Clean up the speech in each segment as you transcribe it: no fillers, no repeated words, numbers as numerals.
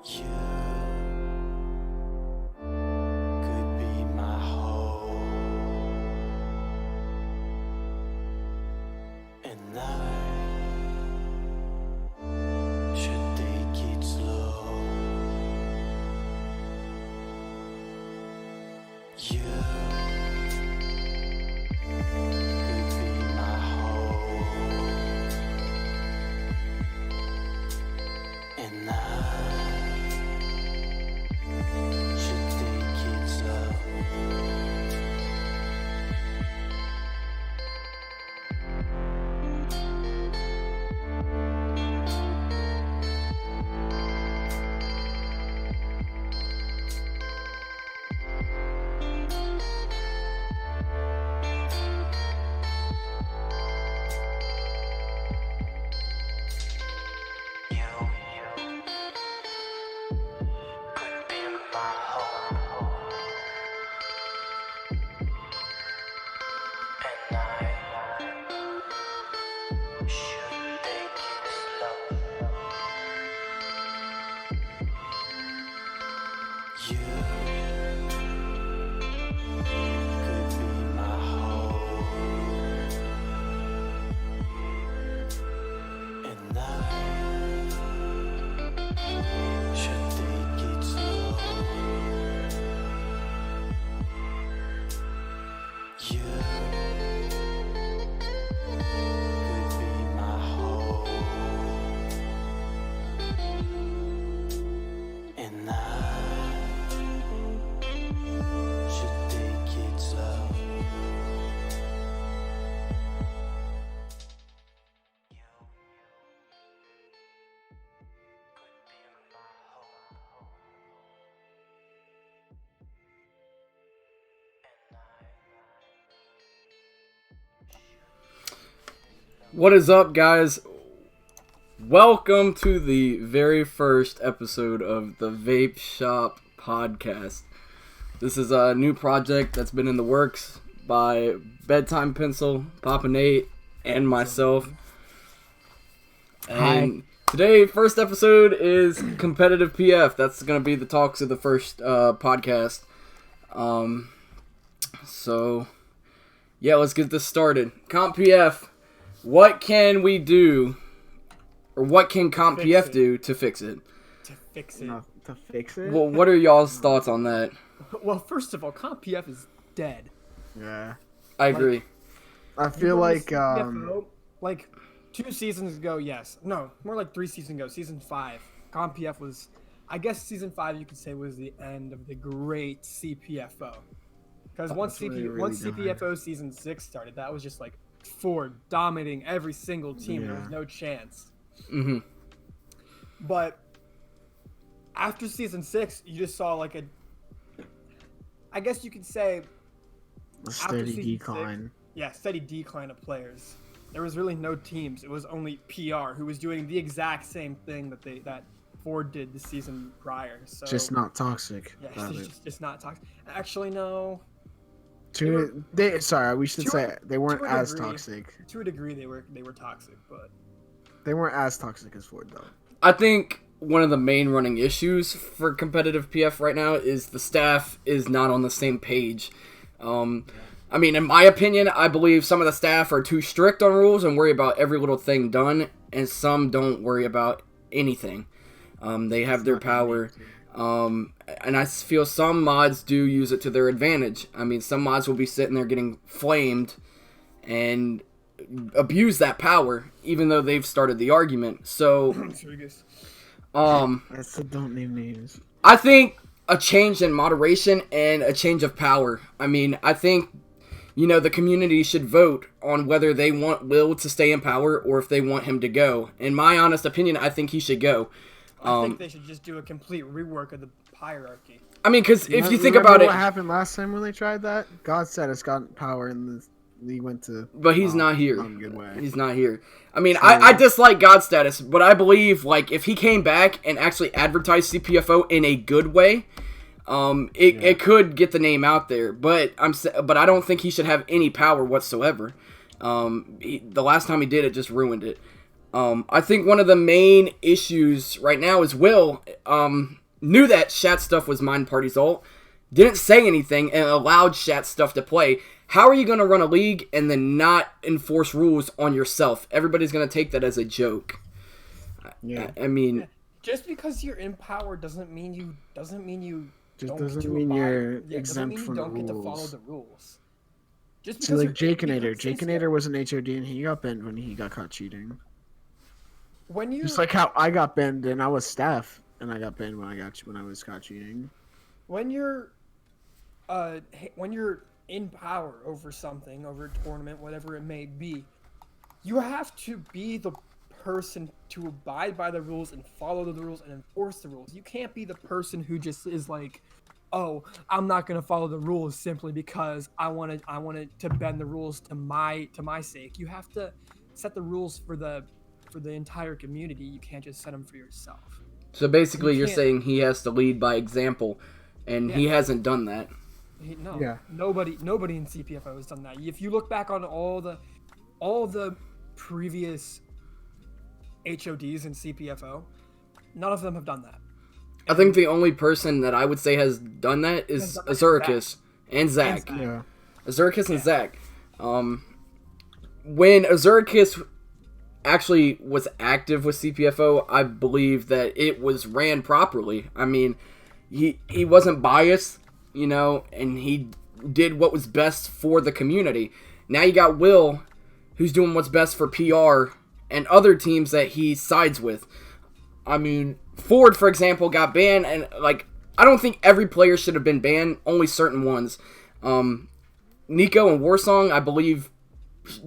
You could be my home, and I should take it slow. You could be my home, and I should take it slow. You could be my home, and I should take it slow. You could be my home, and I should take it slow. You could be my home, and I should take it slow. You could be my home, and What is up, guys? Welcome to the very first episode of the Vape Shop podcast. This is a new project that's been in the works by Bedtime Pencil, Papa Nate, and myself. And today, first episode is competitive PF. That's going to be the talks of the first podcast. So, yeah, let's get this started. Comp PF. What can we do, or what can Comp Fix PF it. do to fix it? To fix it. No, to fix it? Well, what are y'all's thoughts on that? Well, first of all, CompPF is dead. Yeah. I agree. I feel like, CFO, like 2 seasons ago, yes. No, more like 3 seasons ago, season 5. CompPF was, I guess season 5 you could say was the end of the great CPFO. Because once really, really once died. CPFO season 6 started, that was just like Ford dominating every single team. There was Yeah. no chance. Mm-hmm. But after season 6, you just saw like a, I guess you could say, a steady season decline. steady decline of players. There was really no teams. It was only PR who was doing the exact same thing that Ford did the season prior. So Just not toxic. yeah, about it's it. just not toxic. Actually, no. Sorry, we should to say they weren't to a as degree. toxic. To a degree, they were toxic, but They weren't as toxic as Ford, though. I think one of the main running issues for competitive PF right now is the staff is not on the same page. I mean, in my opinion, I believe some of the staff are too strict on rules and worry about every little thing done, and some don't worry about anything. They have their power. And I feel some mods do use it to their advantage. I mean, some mods will be sitting there getting flamed and abuse that power, even though they've started the argument. So, I said don't name names. I think a change in moderation and a change of power. I mean, I think, the community should vote on whether they want Will to stay in power or if they want him to go. In my honest opinion, I think he should go. I think they should just do a complete rework of the hierarchy. I mean, because if you think Remember about it, what happened last time when they tried that? God said it's got power, and he went to. but he's not here. Not in a good way. He's not here. I mean, I dislike God status, but I believe, like, if he came back and actually advertised CPFO in a good way, it could get the name out there. But I don't think he should have any power whatsoever. The last time he did it just ruined it. I think one of the main issues right now is Will knew that Shat Stuff was Mind Party's ult, didn't say anything, and allowed Shat Stuff to play. How are you going to run a league and then not enforce rules on yourself? Everybody's going to take that as a joke. Yeah. I mean, Just because you're in power doesn't mean you Just don't doesn't get to mean abide- you're yeah, doesn't exempt mean you from the don't get to follow rules. the rules. Just See, because like you're Jakenator. because Jakenator was an HOD and he got banned when he got caught cheating. when you Just like how I got banned and I was staff and I got banned when I was caught cheating. when you're in power over something, over a tournament, whatever it may be, you have to be the person to abide by the rules and follow the rules and enforce the rules. You can't be the person who just is like, oh, I'm not gonna follow the rules simply because I wanted to bend the rules to my sake. You have to set the rules for the entire community. You can't just set them for yourself. so basically You you're can't- saying he has to lead by example, and he Yeah. hasn't done that. No, Yeah. nobody in CPFO has done that. If you look back on all the previous HODs in CPFO, none of them have done that. I think the only person that I would say has done that is Has done that is Azuricus and Zach. Zach. Yeah. Azuricus and Zach. When Azuricus actually was active with CPFO, I believe that it was ran properly. I mean, he wasn't biased, you know, and he did what was best for the community. Now you got Will, who's doing what's best for PR and other teams that he sides with. I mean, Ford, for example, got banned, and like, I don't think every player should have been banned, only certain ones. Nico and Warsong, I believe,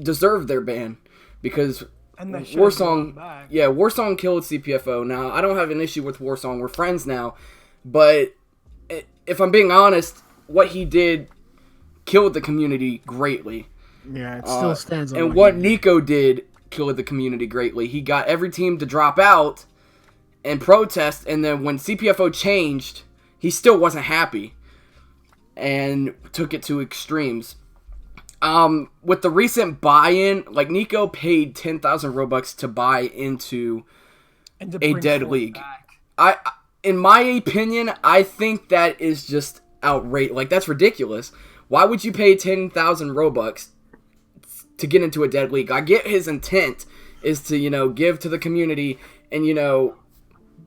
deserved their ban because And they should have gone Warsong, back. yeah, Warsong killed CPFO. Now, I don't have an issue with Warsong. We're friends now, but if I'm being honest, what he did killed the community greatly. Yeah, it still stands on And what what he did. Nico did killed the community greatly. He got every team to drop out and protest, and then when CPFO changed, he still wasn't happy and took it to extremes. With the recent buy-in, like, Nico paid 10,000 Robux to buy into And to a bring dead Ford league. back. In my opinion, I think that is just outrageous. Like, that's ridiculous. Why would you pay 10,000 Robux to get into a dead league? I get his intent is to, you know, give to the community and, you know,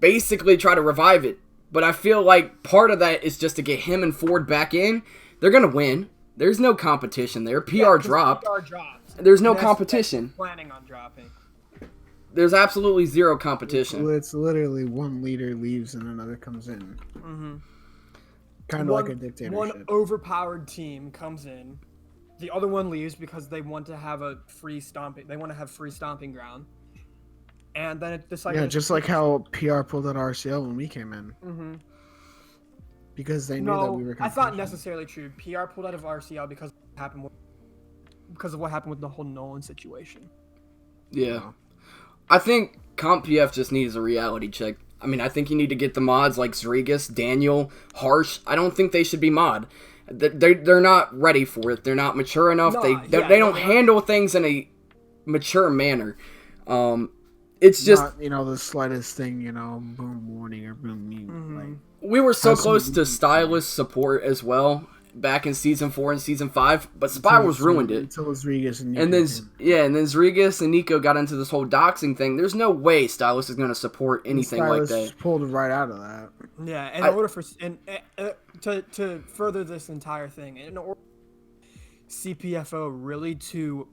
basically try to revive it. But I feel like part of that is just to get him and Ford back in. They're going to win. There's no competition there. PR Yeah, 'cause dropped. PR dropped. There's no And that's competition. planning on dropping. There's absolutely zero competition. It's literally one leader leaves and another comes in. Mm-hmm. Kind of like a dictatorship. One overpowered team comes in, the other one leaves because they want to have a free stomping. They want to have free stomping ground, and then it decided. Yeah, just like how PR pulled out RCL when we came in. Mm-hmm. Because they knew that we were that's not competition. necessarily true. PR pulled out of RCL because of what happened with the whole Nolan situation. Yeah. I think Comp PF just needs a reality check. I mean, I think you need to get the mods like Zregas, Daniel, Harsh. I don't think they should be mod. They're not ready for it. They're not mature enough. No, They yeah, don't no, handle things in a mature manner. It's just Not, the slightest thing, boom warning or boom mute. Mm-hmm. Like, we were so Has some close to movement. stylist support as well back in season 4 and season 5, but Spirals ruined it. Until Rodriguez and And then Nico and then Zregas and Nico got into this whole doxing thing. There's no way Stylus is going to support came. anything like Stylus that. pulled right out of that. Yeah, in I- order for to further this entire thing, in order CPFO really to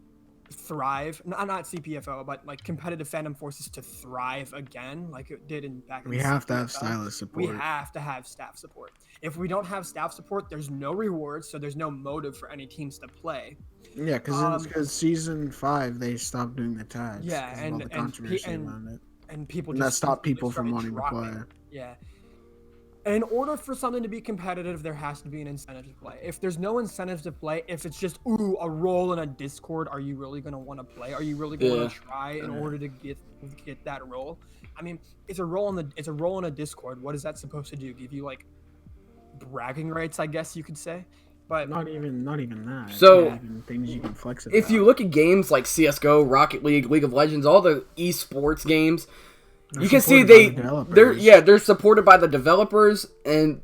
thrive, not CPFO, but like competitive fandom forces to thrive again, like it did back in We have to have CPFL, stylist support. We have to have staff support. If we don't have staff support, there's no rewards, so there's no motive for any teams to play. Yeah, because season 5 they stopped doing the tags. Yeah, 'cause of all the controversy around it. And people And just that stopped instantly people from started wanting to dropping. play. Yeah. In order for something to be competitive, there has to be an incentive to play. If there's no incentive to play, if it's just a role in a Discord, are you really gonna want to play? Are you really gonna Yeah. try in order to get that role? I mean, it's a role in a Discord. What is that supposed to do? Give you like bragging rights, I guess you could say. But Not even that. So, Not even things you can flex it. if you look at games like CS:GO, Rocket League, League of Legends, all the esports games, you can see they're supported by the developers and,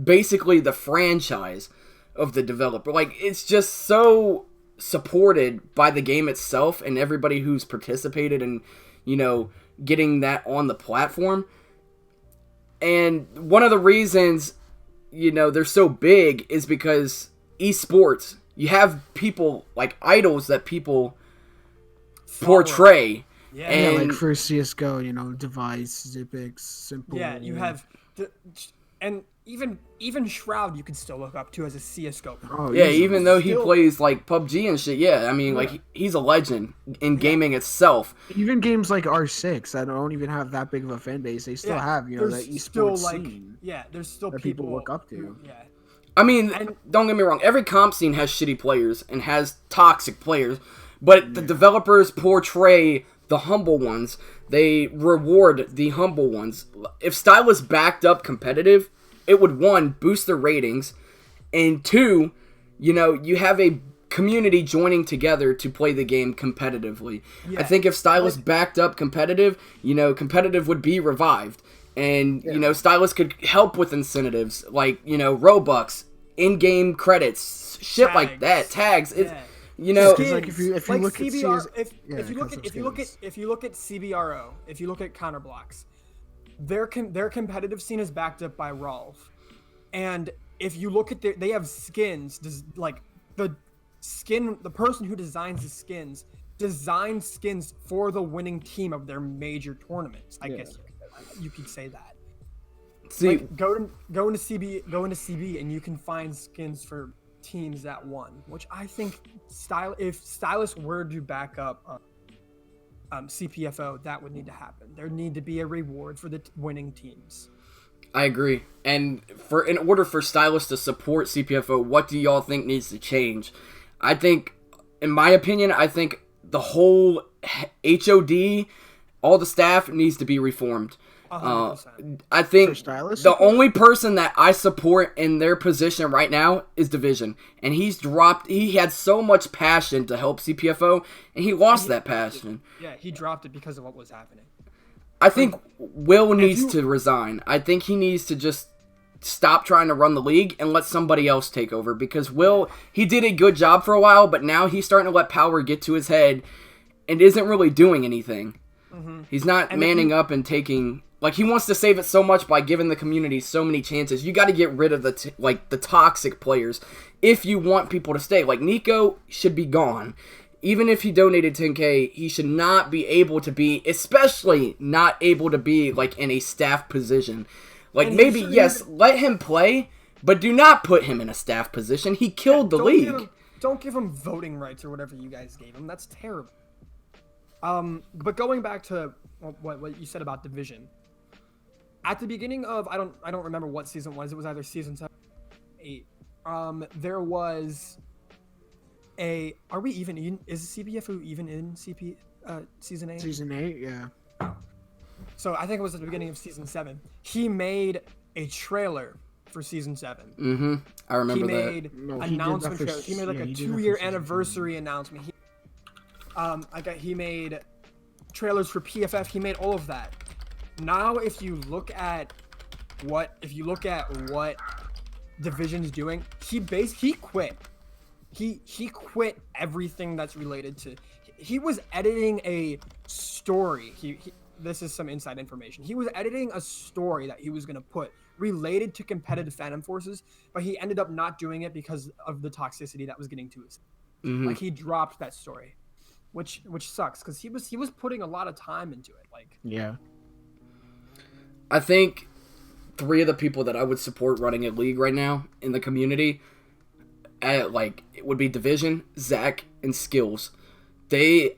basically the franchise of the developer. Like, it's just so supported by the game itself and everybody who's participated in, getting that on the platform. And one of the reasons, they're so big is because esports, you have people like idols that people portray. Yeah, and like for CS:GO, Device, Zipix, Simple. yeah, you have and even Shroud you can still look up to as a CS:GO player. Oh, yeah, easily. even though he plays like PUBG and shit, yeah, I mean, like he's a legend in gaming itself. Even games like R6 that don't even have that big of a fan base, they still have that there's esports still scene. there's still that people look up to. Yeah. I mean, don't get me wrong, every comp scene has shitty players and has toxic players, but the developers portray the humble ones. They reward the humble ones. If Stylus backed up competitive, it would, one, boost their ratings, and two, you have a community joining together to play the game competitively. Yeah. I think if Stylus backed up competitive, competitive would be revived. And, Stylus could help with incentives, like, Robux, in-game credits, shit like that, tags. It's, Skins, like if you look CBR, at if you look at CBRO, if you look at Counterblocks, their competitive scene is backed up by Rolf, and if you look at they have skins, like the person who designs the skins designs skins for the winning team of their major tournaments. I guess you could say that. See, like, go into CB and you can find skins for teams that won, which I think if Stylus were to back up CPFO, that would need to happen. There need to be a reward for the winning teams. I agree. And in order for Stylus to support CPFO, what do y'all think needs to change? I think, in my opinion, the whole HOD, all the staff needs to be reformed. 100%. I think Stylus the only person that I support in their position right now is Division. And he had so much passion to help CPFO, and he lost that passion. Yeah, he dropped it because of what was happening. I think Will needs to resign. I think he needs to just stop trying to run the league and let somebody else take over. Because Will, he did a good job for a while, but now he's starting to let power get to his head and isn't really doing anything. Mm-hmm. He's not manning up and taking... Like, he wants to save it so much by giving the community so many chances. You got to get rid of the toxic players if you want people to stay. Like, Nico should be gone. Even if he donated 10K, he should not be able to be, especially not able to be, like, in a staff position. Like, and maybe, yes, let him play, but do not put him in a staff position. He killed the league. Don't give him voting rights or whatever you guys gave him. That's terrible. But going back to what you said about Division. At the beginning of I don't remember what season it was. It was either season 7 or 8. There was are we even in? Is CBFU even in season 8? Season 8, yeah. So I think it was at the beginning of season 7. He made a trailer for season 7. Mm-hmm. I remember he that. made No, announcement he did that trailers. He made like a 2-year anniversary announcement. He made trailers for PFF. He made all of that. Now, if you look at what Division's doing, he quit. He quit everything that's related to. He was editing a story. This is some inside information. He was editing a story that he was going to put related to competitive Phantom Forces, but he ended up not doing it because of the toxicity that was getting to his. Mm-hmm. Like, he dropped that story, which sucks because he was putting a lot of time into it. Like, yeah. I think 3 of the people that I would support running a league right now in the community, it would be Division, Zach, and Skills. They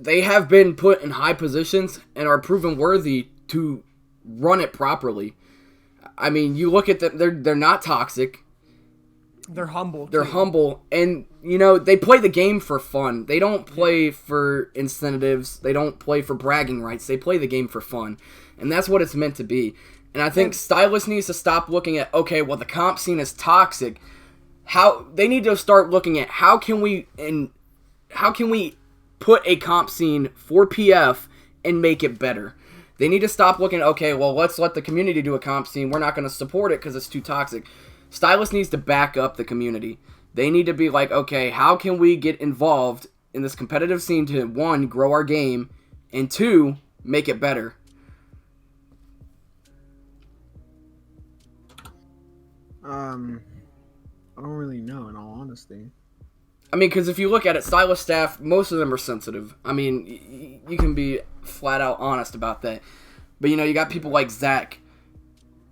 have been put in high positions and are proven worthy to run it properly. I mean, you look at them; they're not toxic. They're humble. They're humble, and they play the game for fun. They don't play for incentives. They don't play for bragging rights. They play the game for fun. And that's what it's meant to be. And I think Stylus needs to stop looking at, okay, well, the comp scene is toxic. how they need to start looking at how can we put a comp scene for PF and make it better. They need to stop looking, okay, well, let's let the community do a comp scene. We're not going to support it because it's too toxic. Stylus needs to back up the community. They need to be like, okay, how can we get involved in this competitive scene to, one, grow our game, and two, make it better? I don't really know, in all honesty. I mean, because if you look at it, Stylus staff, most of them are sensitive. I mean, you can be flat out honest about that. But, you got people like Zach,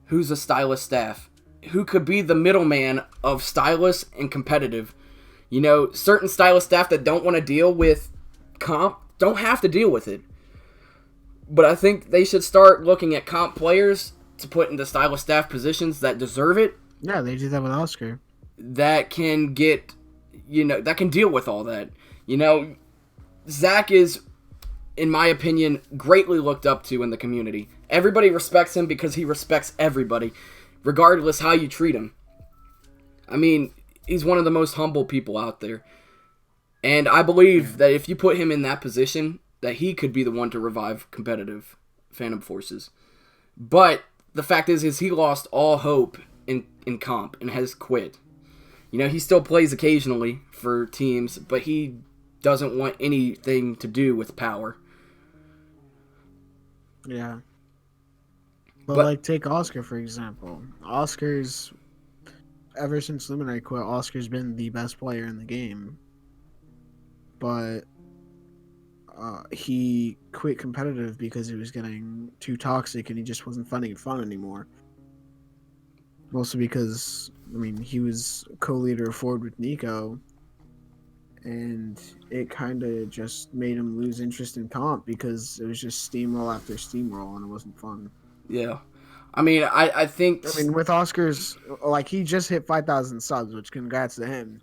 who's a Stylus staff, who could be the middleman of Stylus and competitive. Certain Stylus staff that don't want to deal with comp don't have to deal with it. But I think they should start looking at comp players to put into Stylus staff positions that deserve it. Yeah, they did that with Oscar. That can get, that can deal with all that. Zach is, in my opinion, greatly looked up to in the community. Everybody respects him because he respects everybody, regardless how you treat him. I mean, he's one of the most humble people out there. And I believe that if you put him in that position, that he could be the one to revive competitive Phantom Forces. But the fact is he lost all hope in comp and has quit. He still plays occasionally for teams, but he doesn't want anything to do with power. Yeah. But take Oscar, for example. Oscar's, ever since Luminary quit, Oscar's been the best player in the game. But he quit competitive because it was getting too toxic and he just wasn't finding it fun anymore. Mostly because, he was co-leader of Forward with Nico, and it kind of just made him lose interest in comp because it was just steamroll after steamroll and it wasn't fun. Yeah. I think... with Oscar's, he just hit 5,000 subs, which congrats to him.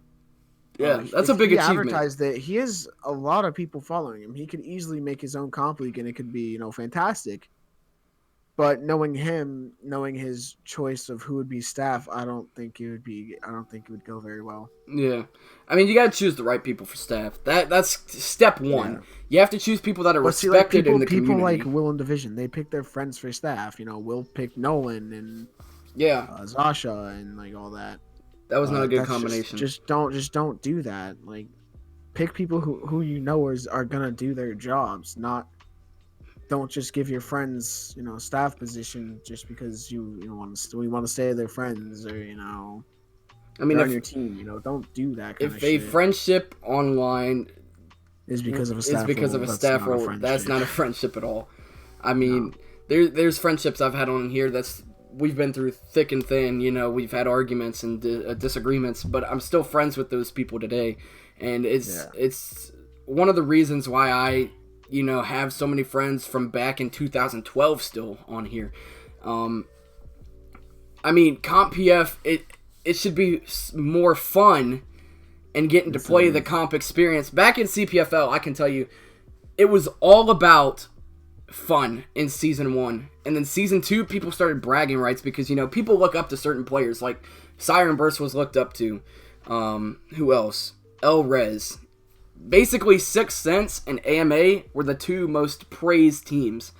Yeah, that's a big achievement. He advertised that he has a lot of people following him. He could easily make his own comp league and it could be, fantastic. But knowing him, knowing his choice of who would be staff, I don't think it would go very well. Yeah. You got to choose the right people for staff. That's step one. Yeah. You have to choose people that are respected in the community. People like Will and Division, they pick their friends for staff. Will pick Nolan and Zasha and all that. That was not a good combination. Just don't do that. Pick people who are gonna do their jobs. Don't just give your friends staff position just because you want to stay their friends or on your team. Don't do that. If a friendship online is because of a staff role, that's not a friendship at all. There's friendships I've had on here we've been through thick and thin, we've had arguments and disagreements, but I'm still friends with those people today. And it's one of the reasons why I, have so many friends from back in 2012 still on here. Comp PF, it should be more fun and getting to play the comp experience. Back in CPFL, I can tell you, it was all about fun in Season 1. And then Season 2, people started bragging rights because, people look up to certain players. Like, Siren Burst was looked up to. Who else? El Rez. Basically, Sixth Sense and AMA were the two most praised teams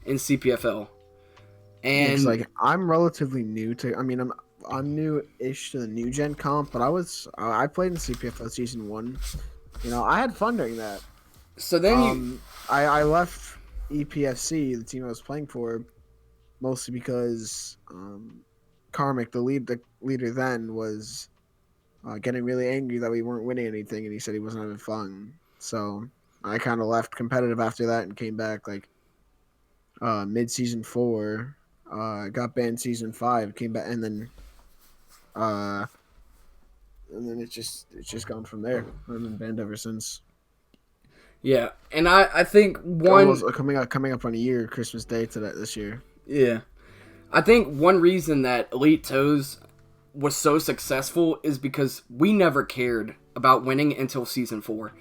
in CPFL. And I'm relatively new to... I'm new-ish to the new gen comp, but I played in CPFL Season 1. I had fun during that. So then I left EPFC, the team I was playing for, mostly because Karmic, the leader then, was getting really angry that we weren't winning anything, and he said he wasn't having fun. So I kind of left competitive after that and came back mid-season 4. Got banned season 5, came back, and then it's just gone from there. I've been banned ever since. Yeah, and I think coming up on a year, Christmas Day this year. Yeah, I think one reason that Elite Toes was so successful is because we never cared about winning until Season 4.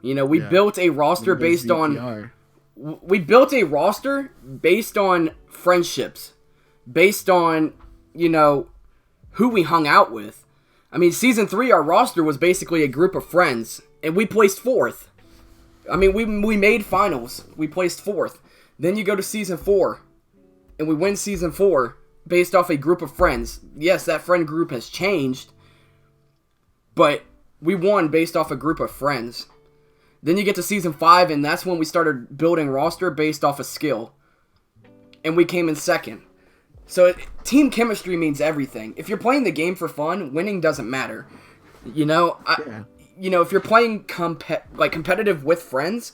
We built a roster based on friendships, based on who we hung out with. I mean, season 3, our roster was basically a group of friends, and we placed 4th. I mean, we made finals. We placed 4th. Then you go to season 4, and we win season 4 based off a group of friends. Yes, that friend group has changed, but we won based off a group of friends. Then you get to season 5, and that's when we started building roster based off of skill. And we came in 2nd. So team chemistry means everything. If you're playing the game for fun, winning doesn't matter. You know, if you're playing competitive with friends,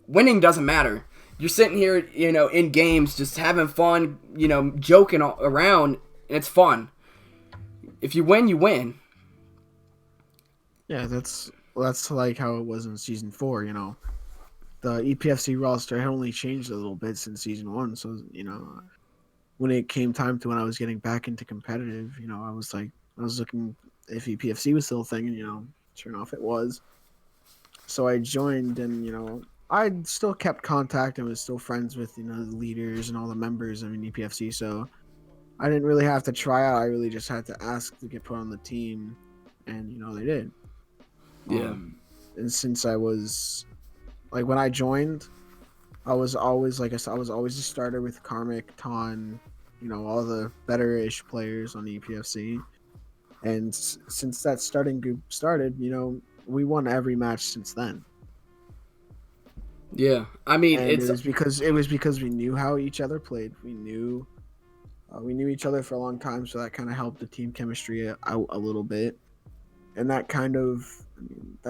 winning doesn't matter. You're sitting here, in games, just having fun, joking around, and it's fun. If you win, you win. Yeah, that's like how it was in season 4. The EPFC roster had only changed a little bit since season 1. So when it came time to when I was getting back into competitive, I was looking if EPFC was still a thing, and sure enough it was. So I joined, and I still kept contact and was still friends with the leaders and all the members of EPFC. So I didn't really have to try out. I really just had to ask to get put on the team, and they did. Yeah. And since I was when I joined, I was always I was always a starter with Karmic, Ton, all the better-ish players on EPFC. And since that starting group started, we won every match since then. Yeah, I mean, and it was because we knew how each other played. We knew each other for a long time, so that kind of helped the team chemistry out a little bit, and that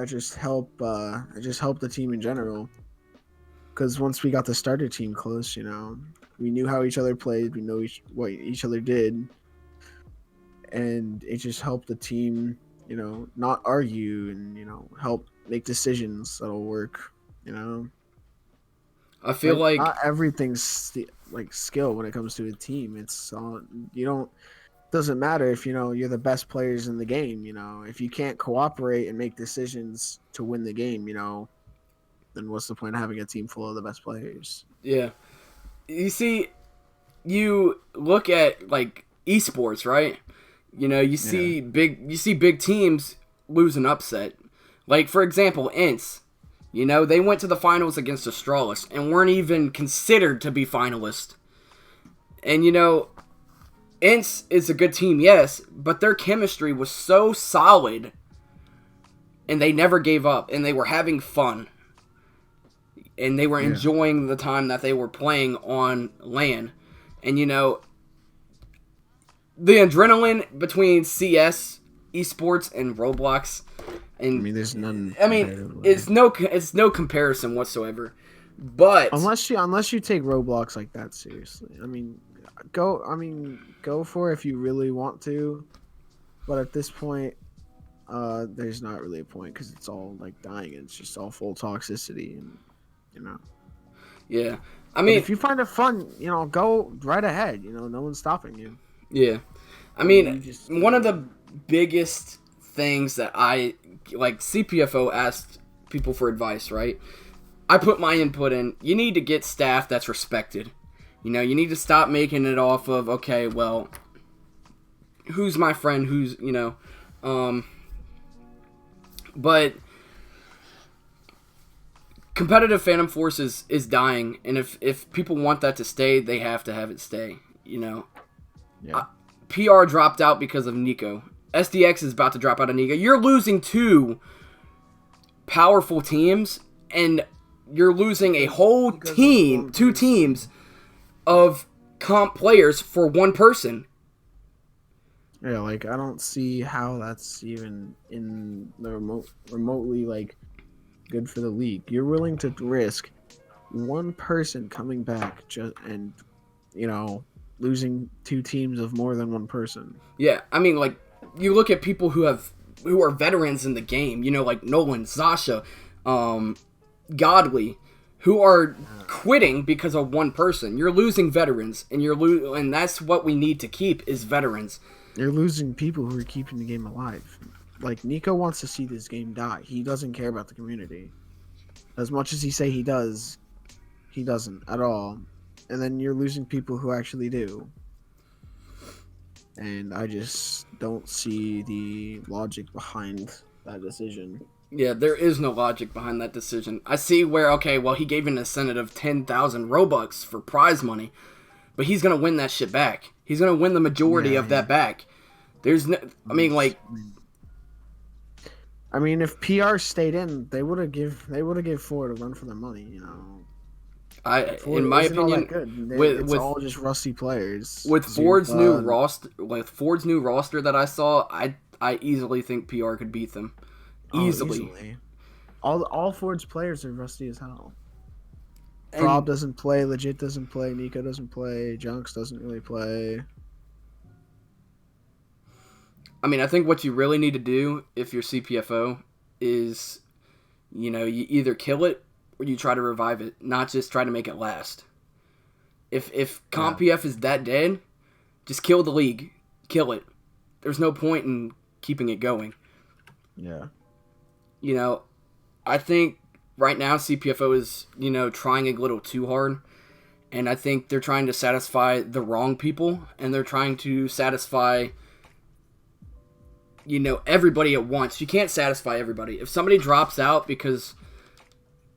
just helped the team in general. Because once we got the starter team close, we knew how each other played. We know what each other did, and it just helped the team, not argue and help make decisions that'll work. I feel like not everything's skill when it comes to a team. It's doesn't matter if you're the best players in the game. If you can't cooperate and make decisions to win the game, then what's the point of having a team full of the best players? Yeah. You see, you look at esports, right? You see big teams lose an upset. Like, for example, Ints. They went to the finals against Astralis and weren't even considered to be finalists. And Ints is a good team, yes, but their chemistry was so solid and they never gave up and they were having fun. And they were enjoying the time that they were playing on LAN. And, the adrenaline between CS, esports, and Roblox. And, there's none. It's no comparison whatsoever. But unless you take Roblox like that seriously, go for it if you really want to. But at this point, there's not really a point because it's all dying. And it's just all full toxicity and. Yeah. But if you find it fun, go right ahead. No one's stopping you. Yeah. One of the biggest things that CPFO asked people for advice, right? I put my input in. You need to get staff that's respected. You need to stop making it off of, okay, well, who's my friend, who's, but competitive Phantom Force is dying, and if people want that to stay, they have to have it stay, Yeah. PR dropped out because of Nico. SDX is about to drop out of Nico. You're losing 2 powerful teams, and you're losing a whole team, 2 teams of comp players for 1 person. Yeah, I don't see how that's even in the remotely good for the league. You're willing to risk 1 person coming back and losing 2 teams of more than 1 person. Yeah, you look at people who are veterans in the game, like Nolan, Zasha, Godly, who are quitting because of 1 person. You're losing veterans, and and that's what we need to keep is veterans. You're losing people who are keeping the game alive. Nico wants to see this game die. He doesn't care about the community. As much as he say he does, he doesn't at all. And then you're losing people who actually do. And I just don't see the logic behind that decision. Yeah, there is no logic behind that decision. I see where, okay, well, he gave an incentive of 10,000 Robux for prize money, but he's going to win that shit back. He's going to win the majority of that back. There's no, I mean, like... I mean, if PR stayed in, they would have give Ford a run for their money, you know. Ford in my isn't all that opinion, good. with It's all just rusty players. with Ford's Zupa new and- roster that I saw, I easily think PR could beat them. Easily. All Ford's players are rusty as hell. And- Prob doesn't play, Legit doesn't play, Nico doesn't play, Junks doesn't really play. I mean, I think what you really need to do if you're CPFO is, you know, you either kill it or you try to revive it, not just try to make it last. If CompPF is that dead, just kill the league. Kill it. There's no point in keeping it going. Yeah. You know, I think right now CPFO is, you know, trying a little too hard. And I think they're trying to satisfy the wrong people. And they're trying to satisfy, you know, everybody at once. You can't satisfy everybody. If somebody drops out because,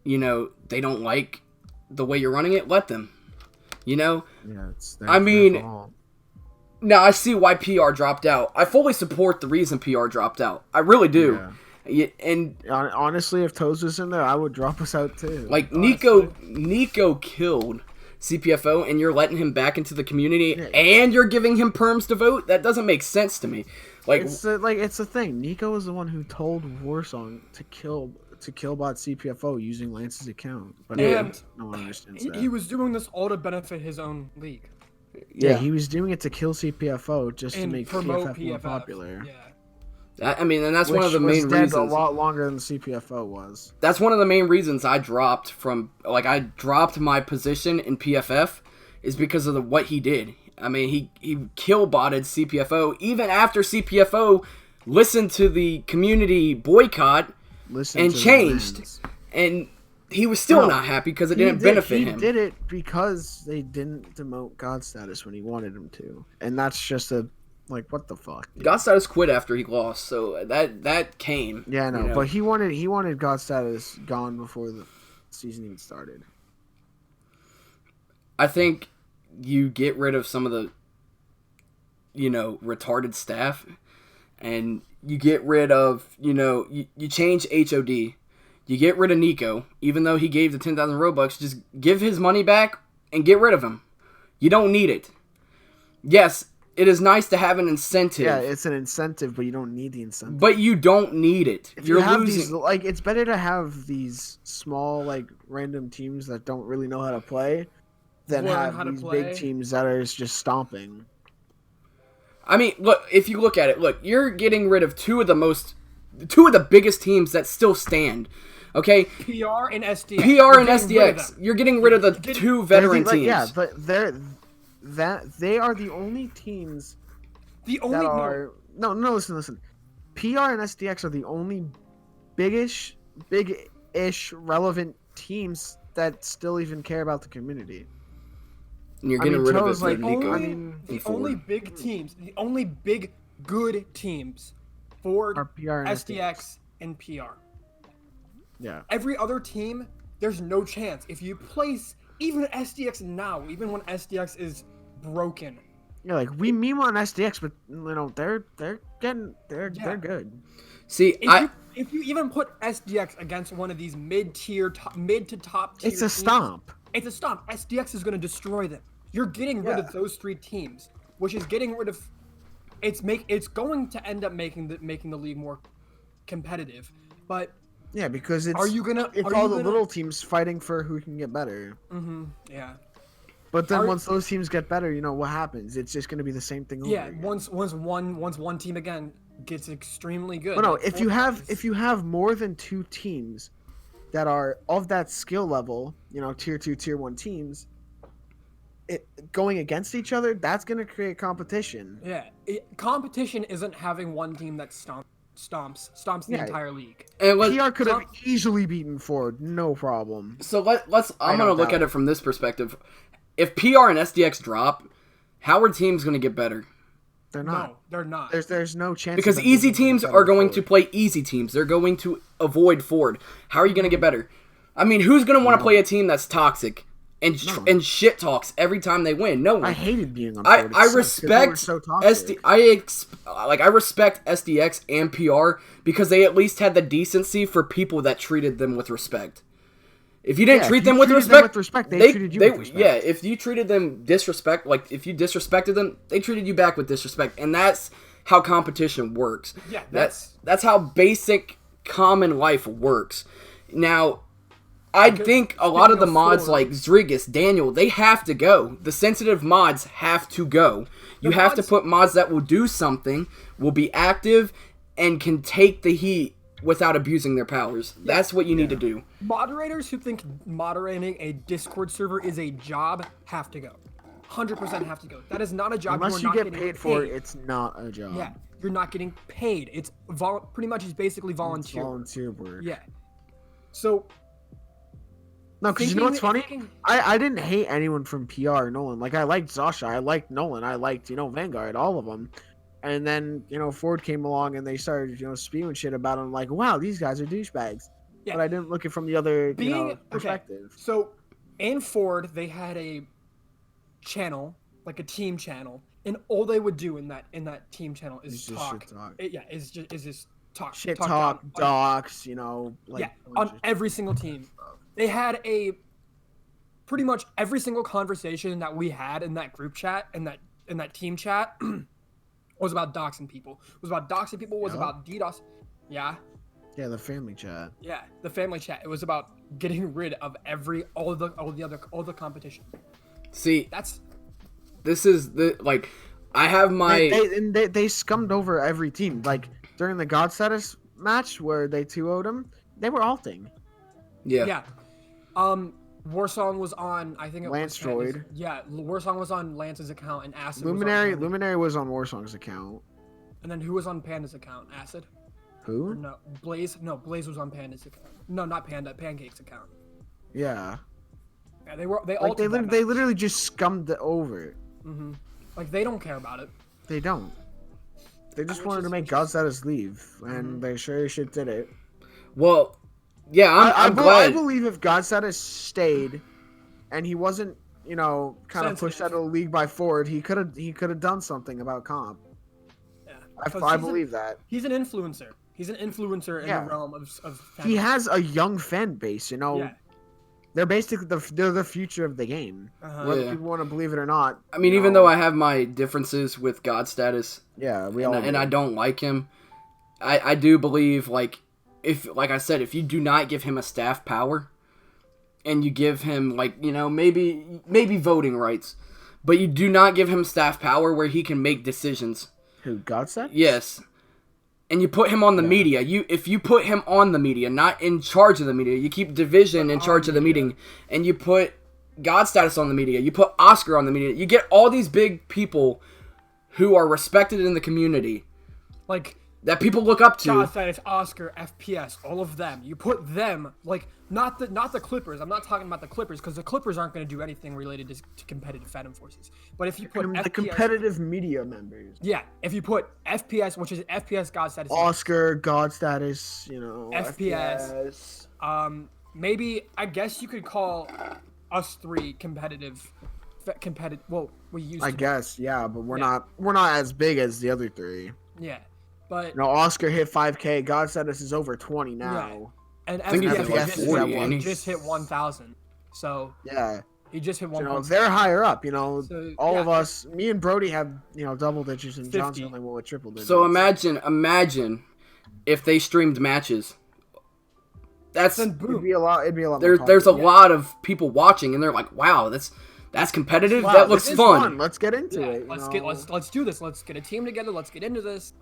you know, they don't like the way you're running it, let them. You know? Yeah, it's I mean, now I see why PR dropped out. I fully support the reason PR dropped out. I really do. And honestly, if Toes was in there, I would drop us out too. like Nico killed CPFO, and you're letting him back into the community, and you're giving him perms to vote. That doesn't make sense to me. Like it's the thing. Nico was the one who told Warsong to kill bot CPFO using Lance's account, but And no one understands that. he was doing this all to benefit his own league. Yeah, he was doing it to kill CPFO just to And make promote PFF more PFF. popular. Yeah. I mean, and that's one of the Which main was dead reasons. a lot longer than CPFO was. That's one of the main reasons I dropped my position in PFF is because of what he did. I mean, he kill-botted CPFO even after CPFO listened to the community boycott and changed. And he was still not happy because it didn't benefit him. He did it because they didn't demote God status when he wanted him to. And that's just what the fuck? Dude? God status quit after he lost, so that came. Yeah, I know, you know? but he wanted God status gone before the season even started. I think you get rid of some of the, you know, retarded staff, and you get rid of, you know, you change HOD. You get rid of Nico, even though he gave the 10,000 Robux, just give his money back and get rid of him. You don't need it. Yes, it is nice to have an incentive. Yeah, it's an incentive, but you don't need the incentive. But you don't need it. If you have losing. It's better to have these small, random teams that don't really know how to play than have these big teams that are just stomping. I mean, look, if you look at it, you're getting rid of two of the biggest teams that still stand. Okay? PR and SDX. PR and SDX. You're getting rid of the two veteran teams. Yeah, but they are the only teams listen. PR and SDX are the only big-ish relevant teams that still even care about the community. And you're getting rid of it for Nico. The only big teams, the only big good teams, Ford, are PR and SDX, and PR. Yeah. Every other team, there's no chance. If you place even SDX now, even when SDX is broken. Yeah, we meme on SDX, but you know they're good. See, if you even put SDX against one of these mid to top tier, it's a stomp. It's a stomp. SDX is going to destroy them. You're getting rid of those three teams, which is getting rid of. It's going to end up making the league more competitive, but. Yeah, because it's the little teams fighting for who can get better. Mm-hmm. Yeah. But then once those teams get better, you know what happens? It's just going to be the same thing over again. Once one team again gets extremely good. But no, if you have more than two teams that are of that skill level, you know, tier 2, tier 1 teams, going against each other, that's going to create competition. Yeah, competition isn't having one team that stomps the entire league. And PR could have easily beaten Ford, no problem. So I'm going to look at it from this perspective. If PR and SDX drop, how are teams going to get better? They're not. No, they're not. There's no chance. Because of them easy being teams competitive are going to forward. play easy teams. They're going to avoid Ford. How are you going to get better? I mean, who's going to want to play a team that's toxic and shit talks every time they win? No one. I hated being on I Ford. It I sucks 'cause they were respect so toxic. I respect SDX and PR because they at least had the decency for people that treated them with respect. If you didn't Yeah, treat if you them with treated them respect, with respect, they treated you with respect. Yeah, if you treated them disrespect, like if you disrespected them, they treated you back with disrespect, and that's how competition works. Yeah, that's how basic common life works. Now, I think a lot of the mods Ford- like Zrigus, Daniel, they have to go. The sensitive mods have to go. You have to put mods that will do something, will be active, and can take the heat without abusing their powers. That's what you need to do. Moderators who think moderating a Discord server is a job have to go. 100% have to go. That is not a job. Unless you you are not get getting paid for it, it's not a job. Yeah, you're not getting paid. It's pretty much is basically It's volunteer. volunteer work. Yeah. So No, because you know what's funny? thinking- I didn't hate anyone from PR or Nolan. Like, I liked Zasha, I liked Nolan, I liked, Vanguard, all of them. And then, Ford came along and they started, spewing shit about him. Like, wow, these guys are douchebags. Yeah. But I didn't look at it from the other, perspective. Okay, so in Ford, they had a channel, like a team channel, and all they would do in that team channel is It's just talk. shit talk. Is just talk. Shit talk talk, down. docs, like. Yeah, a bunch on of- every single team. They had pretty much every single conversation that we had in that group chat, in that team chat, was about doxing people. Was about doxing people. Was Yeah. about DDoS. Yeah. Yeah, the family chat. Yeah, the family chat. It was about getting rid of all the competition. See, That's this is I have my They scummed over every team. Like during the God status match where they 2-0'd him, they were alting. yeah. Warsong was on. I think it Lance was Panda's- Droid. Yeah, Warsong was on Lance's account, and Acid Luminary was on. Luminary was on Warsong's account. And then who was on Panda's account? Acid. Or Who? no, Blaze. No, Blaze was on Panda's account. No, not Panda. Pancake's account. Yeah. Yeah, they were. They Like altered that they match. literally just scummed it over. Like they don't care about it. They don't. They just Which wanted is- to make which God is- status leave, and they sure as shit did it. well, yeah, I'm I glad. believe if God status stayed, and he wasn't, kind of pushed Sensitive. out of the league by Ford, he could have done something about comp. Yeah. I 'Cause believe that. He's an influencer. He's an influencer in Yeah. the realm of He has a young fan base, Yeah. They're basically they're the future of the game. Whether Yeah. people want to believe it or not. I mean, even though I have my differences with God status, yeah, we all and I do. don't like him, I do believe like I said, if you do not give him a staff power, and you give him maybe voting rights, but you do not give him staff power where he can make decisions. Who God status? Yes. And you put him on the media. If you put him on the media, not in charge of the media, you keep Division in charge of the meeting, and you put God status on the media, you put Oscar on the media, you get all these big people who are respected in the community like that people look up to. God status, Oscar, FPS, all of them. You put them not the Clippers. I'm not talking about the Clippers because the Clippers aren't going to do anything related to competitive Phantom Forces. But if you put The FPS, competitive media members. yeah, if you put FPS, which is FPS God status, Oscar, God status, FPS. Maybe I guess you could call us three competitive. Well, we used I to. guess, yeah, but we're Yeah. not as big as the other three. Yeah, but Oscar hit 5K. God status is over 20 now. and think he's FPS at like just, 40, hit, ain't he? just hit 1,000. So Yeah, he just hit 1,000. they're higher up. So, All yeah. of us, me and Brody have double digits, and 50. John's only one with triple digits. So imagine if they streamed matches. That's Then it'd boom. be a lot. It'd be a lot. there's a more lot of people watching, and they're like, "Wow, that's competitive. Wow, that this looks is fun." Let's get into Yeah, it. let's do this. Let's get a team together. Let's get into this.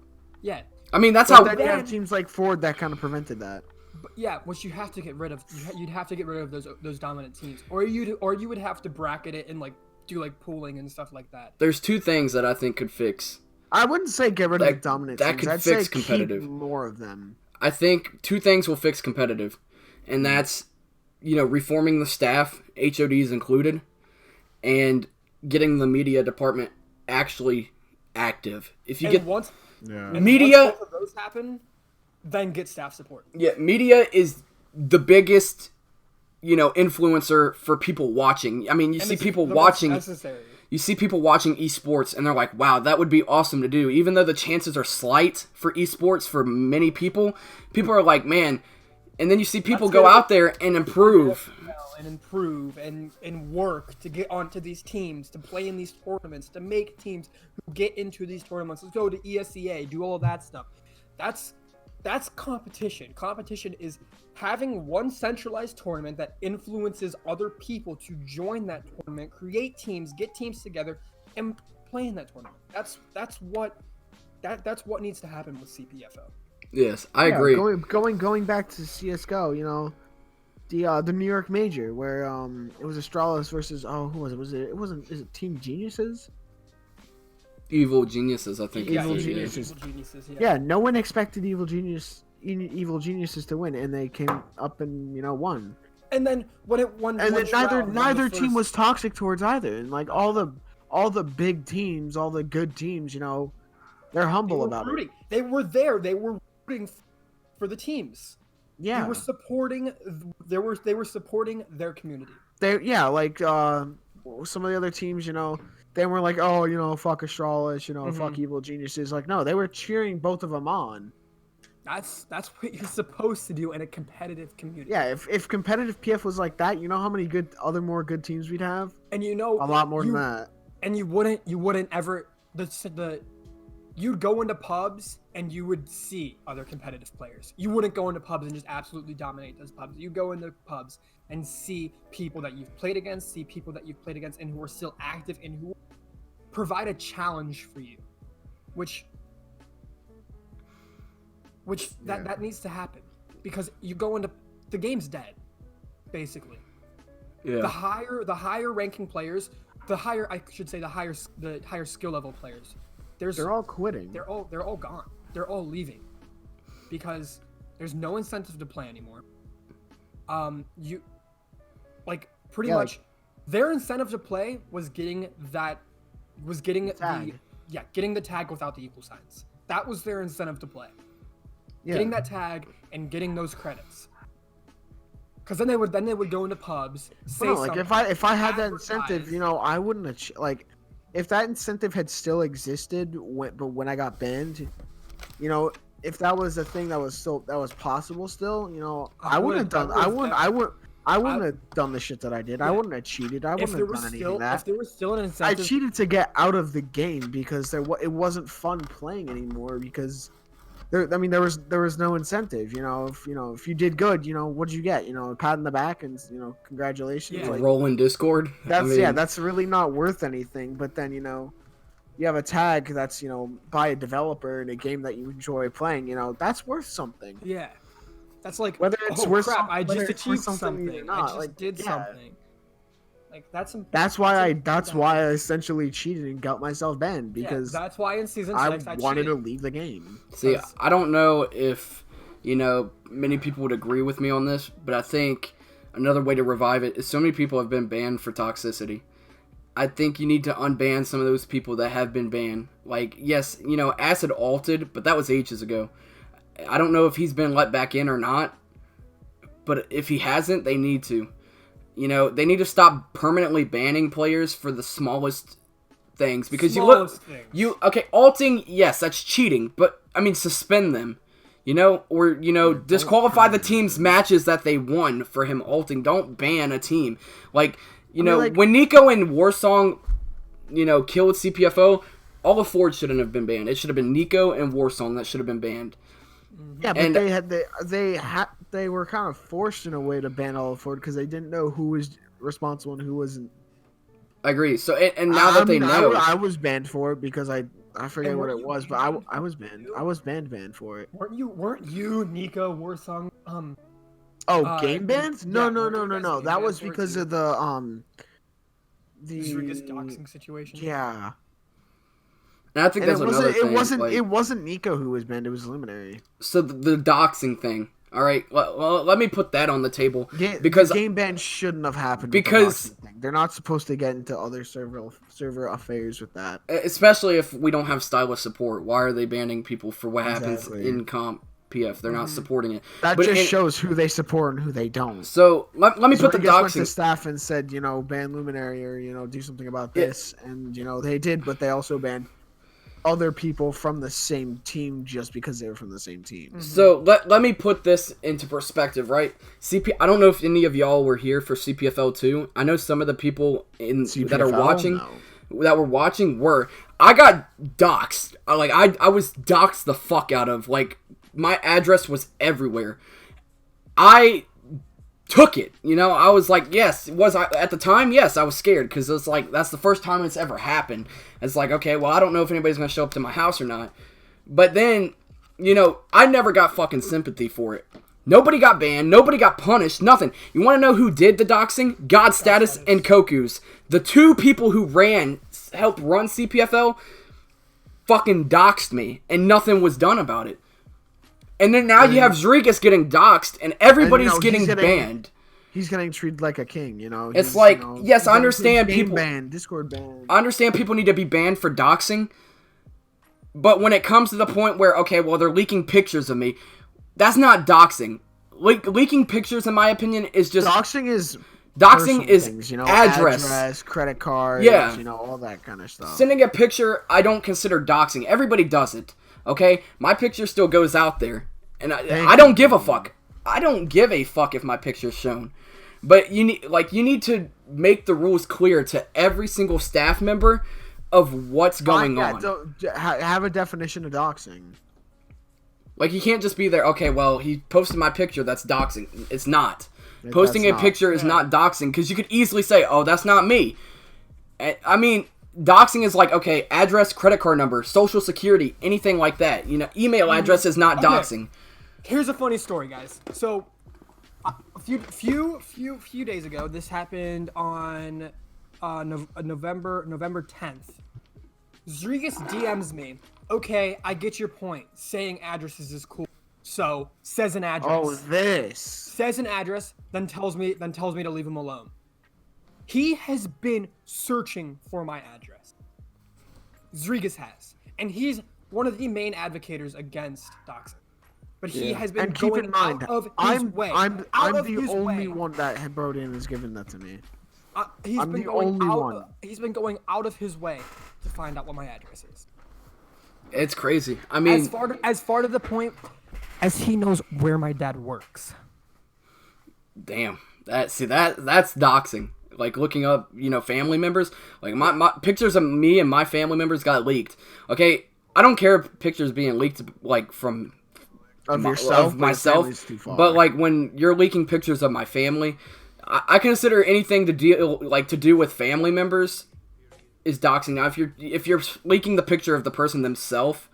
Yeah, I mean, that's But how. then you have teams like Ford that kind of prevented that. but yeah, which you have to get rid of. You'd have to get rid of those dominant teams, or you would have to bracket it and do pooling and stuff like that. There's two things that I think could fix. I wouldn't say get rid of That- the dominant that teams. could I'd fix say competitive. keep more of them. I think two things will fix competitive, and that's reforming the staff, HODs included, and getting the media department actually active. If you And get once Yeah. and Media- once both of those happen, then get staff support. media is the biggest, influencer for people watching. I mean, you And see it's people the most watching. necessary. You see people watching esports, and they're like, "Wow, that would be awesome to do." Even though the chances are slight for esports for many people, people are like, "Man." And then you see people Let's go get- out there and improve. And improve and work to get onto these teams, to play in these tournaments, to make teams who get into these tournaments. Let's go to ESEA, do all of that stuff. That's competition. Competition is having one centralized tournament that influences other people to join that tournament, create teams, get teams together, and play in that tournament. That's what needs to happen with CPFO. Yes, I agree. Going back to CS:GO, the New York Major where it was Astralis versus who was it? Is it Team Geniuses? Evil geniuses, I think. Evil is the- Geniuses. Evil Geniuses, Yeah, no one expected Evil Geniuses to win, and they came up and won. And then when it won, And one then Shroud, neither the team first- was toxic towards either, and like all the big teams, all the good teams, they're they humble were about it. rooting. They were there. They were rooting for the teams. Yeah, They were supporting. They were supporting their community. like some of the other teams, they were like, fuck Astralis, fuck Evil Geniuses. Like, no, they were cheering both of them on. That's what you're supposed to do in a competitive community. Yeah, if competitive PF was like that, you know how many more good teams we'd have? And A lot more than that. And you wouldn't ever you'd go into pubs and you would see other competitive players. You wouldn't go into pubs and just absolutely dominate those pubs. You go into pubs and see people that you've played against, and who are still active and who provide a challenge for you, which that needs to happen, because you go into the game's dead, basically. Yeah. The higher ranking players, the higher skill level players, They're all quitting. they're all gone. They're all leaving because there's no incentive to play anymore. You pretty much their incentive to play was getting tag. getting the tag without the equal signs. That was their incentive to play. Yeah. Getting that tag and getting those credits. Because then they would go into pubs. Say Well, no, like if I had that incentive, advertise. I wouldn't have if that incentive had still existed when I got banned, if that was a thing that was possible still, I wouldn't have done. I wouldn't have done the shit that I did. I wouldn't have cheated. I wouldn't have done anything like that. If there was still an I incentive, cheated to get out of the game because it wasn't fun playing anymore because there was no incentive. If you did good, what'd you get? A pat on the back and congratulations. Yeah. Like, Roll in Discord. that's really not worth anything. But then you have a tag that's by a developer in a game that you enjoy playing. That's worth something. yeah, that's like Whether it's oh worth crap! some- I whether just it's worth achieved something or something. not, I just like, did yeah. something. Like that's That's why I essentially cheated and got myself banned because that's why in season I 6 I wanted to cheated. leave the game. See, Because- I don't know if, many people would agree with me on this, but I think another way to revive it is so many people have been banned for toxicity. I think you need to unban some of those people that have been banned. Like, yes, Acid alted, but that was ages ago. I don't know if he's been let back in or not, but if he hasn't, they need to. They need to stop permanently banning players for the smallest things because Smallest things. alting, yes, that's cheating, but I mean suspend them. Or disqualify the team's matches that they won for him alting. Don't ban a team. Like, when Nico and Warsong, killed CPFO, all of Ford shouldn't have been banned. It should have been Nico and Warsong that should have been banned. Yeah, but And- they were kind of forced in a way to ban all of Ford because they didn't know who was responsible and who wasn't. I agree. So and now that they know, I was banned for it because I forget And what weren't it you was, but banned I was banned. I was banned for it. Weren't you, Nico, Warsong? Game bans? No. yeah, weren't you guys No. game That was bans for it because too? of the Rodriguez doxing situation. Yeah. and I think And that's another thing. it wasn't Nico who was banned. It was Luminary. So the doxing thing. All right, well, let me put that on the table Because game ban shouldn't have happened. Because with the thing. They're not supposed to get into other server affairs with that. especially if we don't have stylist support. Why are they banning people for what happens Exactly. in comp PF? They're not supporting it. That just shows who they support and who they don't. So let me put the Rodriguez went to doxing. staff and said, ban Luminary or do something about this, and they did, but they also banned other people from the same team just because they were from the same team. So let me put this into perspective, right? I don't know if any of y'all were here for CPFL 2. I know some of the people that are watching that were watching were. I got doxxed. I was doxxed the fuck out of. Like, my address was everywhere. I took it, I was like, yes, at the time, yes, I was scared, because it's like, that's the first time it's ever happened. It's like, okay, well, I don't know if anybody's going to show up to my house or not, but then, I never got fucking sympathy for it. Nobody got banned, nobody got punished, nothing. You want to know who did the doxing? God Status and Koku's. The two people who helped run CPFL, fucking doxed me, and nothing was done about it. And then now you have Zrigas getting doxxed, and everybody's getting banned. He's getting treated like a king, It's like, yes, I understand people... banned, Discord banned. I understand people need to be banned for doxing, but when it comes to the point where, okay, well, they're leaking pictures of me, that's not doxing. Leaking pictures, in my opinion, is just... Doxing is things, address, credit card, all that kind of stuff. Sending a picture, I don't consider doxing. Everybody does it. Okay, my picture still goes out there, and I don't give a fuck. I don't give a fuck if my picture's shown. But you need to make the rules clear to every single staff member of what's going on. Have a definition of doxing. Like, you can't just be there, okay, well, he posted my picture, that's doxing. It's not. Posting a picture is not doxing, because you could easily say, oh, that's not me. I mean... Doxing is like, okay, address, credit card number, social security, anything like that. Email address is not doxing. Here's a funny story, guys. So, a few days ago, this happened on November 10th. Zrigas DMs me. Okay, I get your point. Saying addresses is cool. So, says an address. Oh, this. Says an address, then tells me to leave him alone. He has been searching for my address. Zrigas has. And he's one of the main advocators against doxing. But he has been going out of his way. I'm the only one that Brodian has given that to me. He's been going out of his way to find out what my address is. It's crazy. I mean... As far to the point as he knows where my dad works. Damn. That's doxing. Like, looking up, family members. Like, my pictures of me and my family members got leaked. Okay, I don't care if pictures being leaked, like, from... Of myself. But, like, when you're leaking pictures of my family, I consider anything to do with family members is doxing. Now, if you're leaking the picture of the person themselves,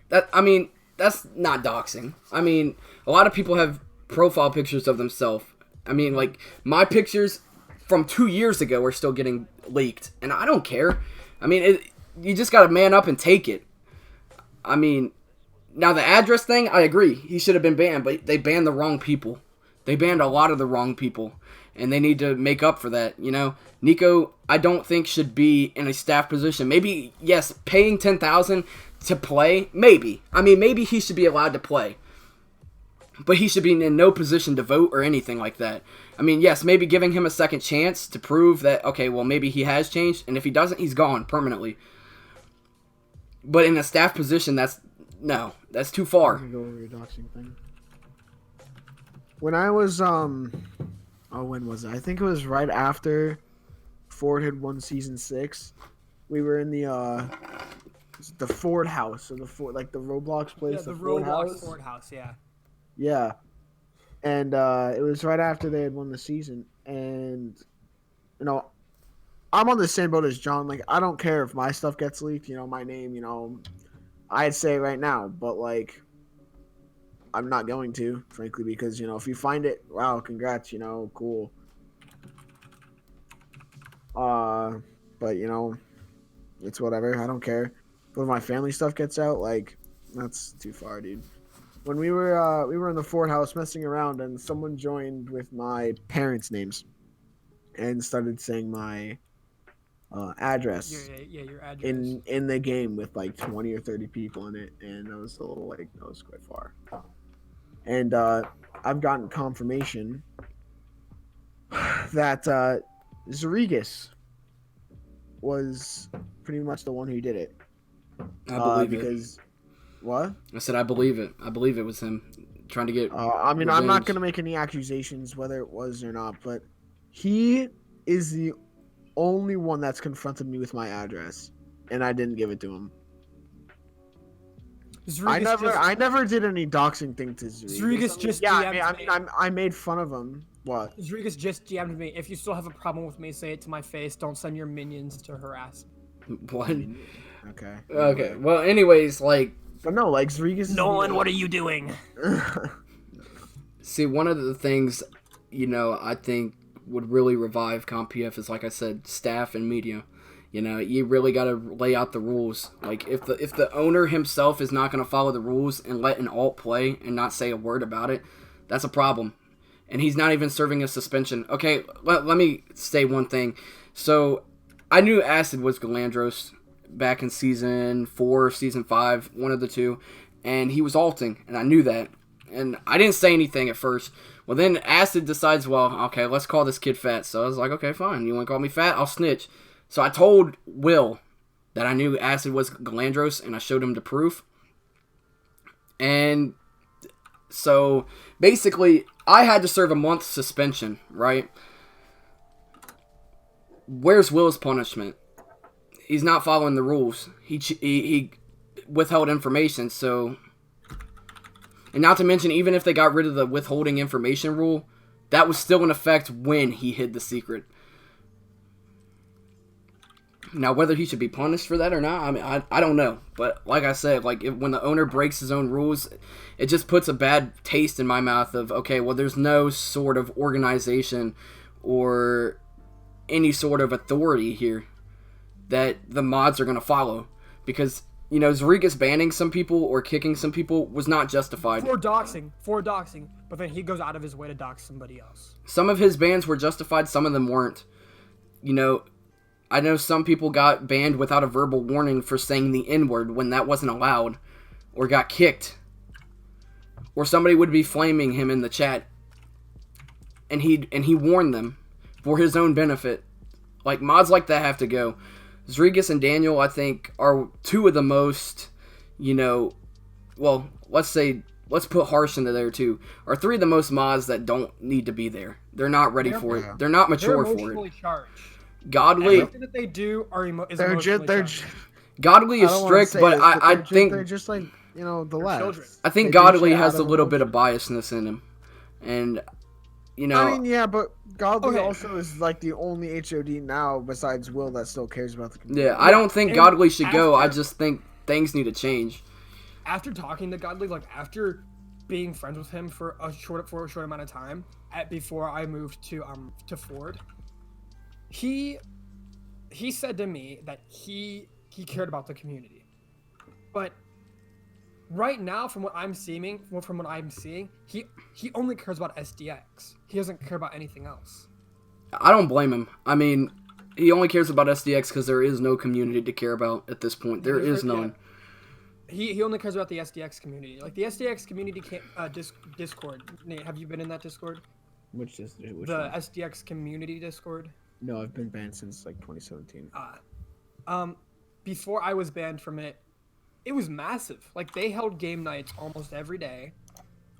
that's not doxing. I mean, a lot of people have profile pictures of themselves. I mean, like, my pictures... from 2 years ago are still getting leaked, and I don't care. I mean, you just gotta man up and take it. I mean, now the address thing, I agree. He should have been banned, but they banned the wrong people. They banned a lot of the wrong people, and they need to make up for that, Nico, I don't think should be in a staff position. Maybe, yes, paying $10,000 to play, maybe. I mean, maybe he should be allowed to play. But he should be in no position to vote or anything like that. I mean, yes, maybe giving him a second chance to prove that, okay, well, maybe he has changed. And if he doesn't, he's gone permanently. But in a staff position, that's too far. Go over your doxing thing. When I was, when was it? I think it was right after Ford had won Season 6. We were in the Ford house. Or the Roblox place. Yeah, the Roblox Ford house, yeah. Yeah, and it was right after they had won the season, and I'm on the same boat as John. Like, I don't care if my stuff gets leaked. My name. I'd say it right now, but like, I'm not going to, frankly, because if you find it, wow, congrats. Cool. But it's whatever. I don't care. But if my family stuff gets out, like, that's too far, dude. when we were in the Ford house messing around, and someone joined with my parents' names, and started saying my address Your address. in the game with like 20 or 30 people in it, and that was a little like that was quite far. And I've gotten confirmation that Zarigas was pretty much the one who did it. I believe because what? I said I believe it. I believe it was him trying to get. I mean, I'm not revenge. gonna make any accusations whether it was or not, but he is the only one that's confronted me with my address, and I didn't give it to him. I never did any doxing thing to Zarigas. Zarigas just yeah, DM'd me. I made fun of him. What? Zarigas just DM'd me. If you still have a problem with me, say it to my face. Don't send your minions to harass. What? Okay. Okay. Well, anyways, like. But no, like Zarigas. Nolan, what are you doing? See, one of the things, I think would really revive CompPF is, like I said, staff and media. You really got to lay out the rules. Like, if the owner himself is not going to follow the rules and let an alt play and not say a word about it, that's a problem. And he's not even serving a suspension. Okay, let me say one thing. So, I knew Acid was Galandros back in Season 4, Season 5, one of the two. And he was alting, and I knew that. And I didn't say anything at first. Well, then Acid decides, well, okay, let's call this kid fat. So I was like, okay, fine. You want to call me fat? I'll snitch. So I told Will that I knew Acid was Galandros, and I showed him the proof. And so basically, I had to serve a month suspension, right? Where's Will's punishment? He's not following the rules. He withheld information, so... And not to mention, even if they got rid of the withholding information rule, that was still in effect when he hid the secret. Now, whether he should be punished for that or not, I mean, I don't know. But like I said, like when the owner breaks his own rules, it just puts a bad taste in my mouth of, okay, well, there's no sort of organization or any sort of authority here that the mods are going to follow. Because, Zarigas banning some people or kicking some people was not justified. For doxing, but then he goes out of his way to dox somebody else. Some of his bans were justified, some of them weren't. I know some people got banned without a verbal warning for saying the N-word when that wasn't allowed, or got kicked. Or somebody would be flaming him in the chat, and he warned them for his own benefit. Like, mods like that have to go. Zarigas and Daniel, I think, are two of the most, well, let's put Harsh into there too, are three of the most mods that don't need to be there. They're not ready for it. They're not mature for it. They're emotionally charged. Godly, everything that they do is emotionally charged. Godly is strict, but I think they're just like the lads. Children. I think Godly has a little bit of biasness in him, and I mean, yeah, but Godly also is like the only HOD now besides Will that still cares about the community. Yeah, I don't think Godly should go. I just think things need to change. After talking to Godly, like after being friends with him for a short amount of time, before I moved to Ford, he said to me that he cared about the community, but right now, from what I'm seeing, he only cares about SDX. He doesn't care about anything else. I don't blame him. I mean, he only cares about SDX because there is no community to care about at this point. There is none. He only cares about the SDX community. Like the SDX community Discord. Nate, have you been in that Discord? Which the one? SDX community Discord. No, I've been banned since like 2017. Before I was banned from it, it was massive. Like they held game nights almost every day.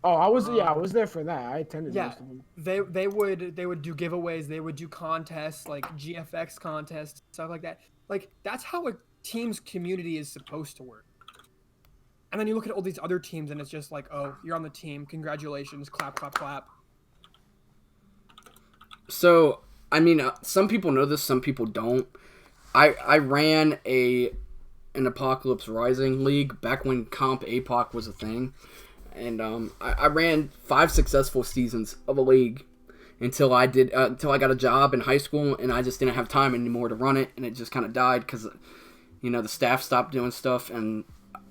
Oh, I was there for that. I attended most of them. They would do giveaways. They would do contests like GFX contests, stuff like that. Like that's how a team's community is supposed to work. And then you look at all these other teams, and it's just like, oh, you're on the team. Congratulations, clap, clap, clap. So, I mean, some people know this, some people don't. I ran an Apocalypse Rising league back when Comp APOC was a thing. And I ran 5 successful seasons of a league until I got a job in high school, and I just didn't have time anymore to run it, and it just kind of died because, the staff stopped doing stuff, and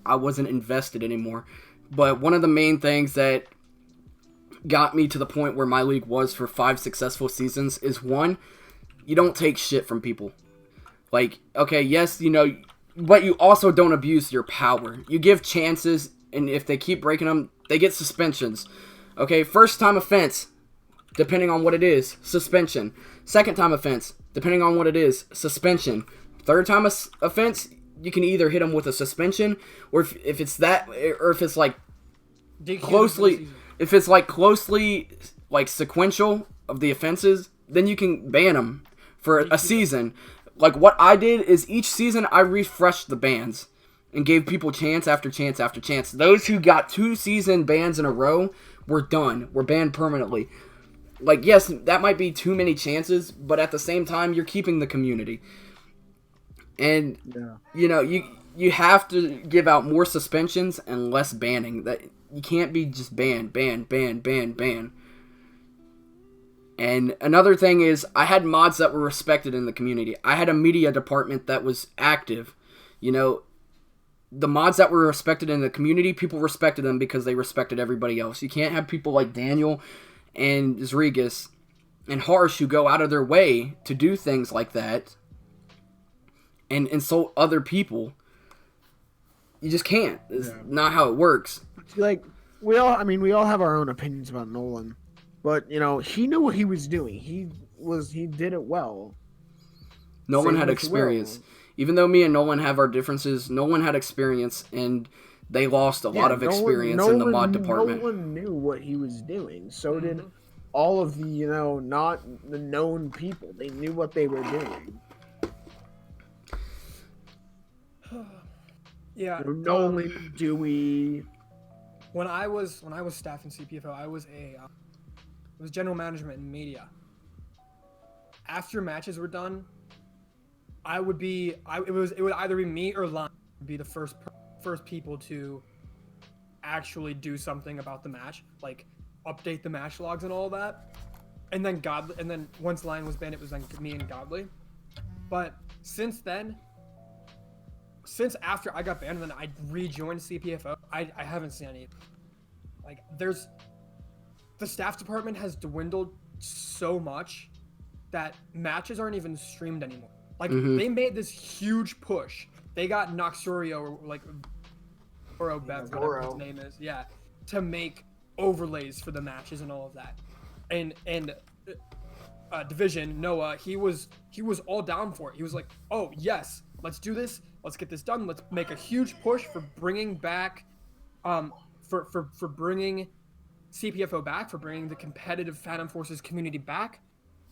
I wasn't invested anymore. But one of the main things that got me to the point where my league was for 5 successful seasons is, one, you don't take shit from people. Like, okay, yes, but you also don't abuse your power. You give chances, and if they keep breaking them, they get suspensions. Okay, first time offense, depending on what it is, suspension. Second time offense, depending on what it is, suspension. Third time offense, you can either hit them with a suspension, or if it's that, or if it's like closely like sequential of the offenses, then you can ban them for a season. Like what I did is each season I refreshed the bans and gave people chance after chance after chance. Those who got 2 season bans in a row were done. Were banned permanently. Like, yes, that might be too many chances, but at the same time, you're keeping the community. And, you have to give out more suspensions and less banning. That you can't be just ban. And another thing is, I had mods that were respected in the community. I had a media department that was active. The mods that were respected in the community, people respected them because they respected everybody else. You can't have people like Daniel and Zrigas and Harsh who go out of their way to do things like that and insult other people. You just can't. It's not how it works. Like, we all have our own opinions about Nolan. But, he knew what he was doing. He did it well. Nolan had experience. Even though me and Nolan have our differences, Nolan had experience, and they lost a lot of experience in the mod department. Nolan knew what he was doing. So did all of the, not the known people. They knew what they were doing. Yeah. Nolan, Dewey. When I was staff in CPFO, I was general management in media. After matches were done, it would either be me or Lon would be the first people to actually do something about the match, like update the match logs and all that. And then once Lion was banned, it was then me and Godly. But since after I got banned and then I rejoined CPFO, I haven't seen any. Like, the staff department has dwindled so much that matches aren't even streamed anymore. Like, they made this huge push. They got Noxurio, or Bev, whatever his name is, to make overlays for the matches and all of that. And Division, Noah, he was all down for it. He was like, oh, yes, let's do this. Let's get this done. Let's make a huge push for bringing back, for bringing CPFO back, for bringing the competitive Phantom Forces community back.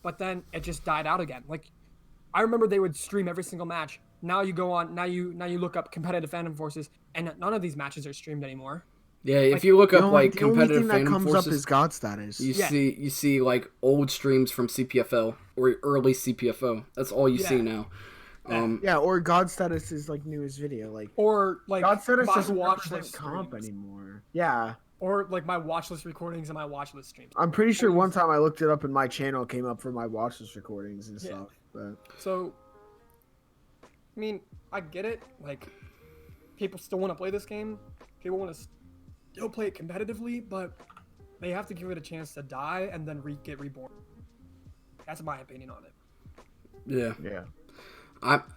But then it just died out again. Like, I remember they would stream every single match. Now you go on, now you look up competitive Phantom Forces, and none of these matches are streamed anymore. Yeah, if you look up like competitive Phantom Forces, the only thing that comes up is God status. You see like old streams from CPFL or early CPFO. That's all you see now. Or God status is like newest video, or like God status doesn't watch represent comp anymore. Yeah. Or like my watch list recordings and my watch list streams. I'm pretty sure one time I looked it up and my channel came up for my watch list recordings and stuff. But so, I mean, I get it. Like, people still want to play this game. People want to still play it competitively, but they have to give it a chance to die and then get reborn. That's my opinion on it. Yeah.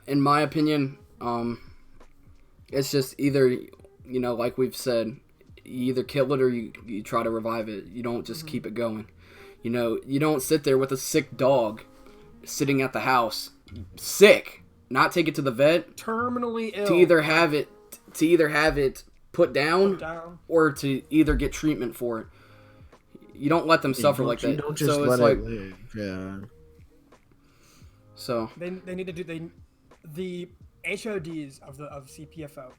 In my opinion, it's just either, like we've said, you either kill it or you try to revive it. You don't just keep it going. You don't sit there with a sick dog sitting at the house, sick, not take it to the vet, terminally ill, to either have it put down or to either get treatment for it. You don't let them suffer like that. You don't just let it live. Yeah. So they need to do the HODs of CPFO,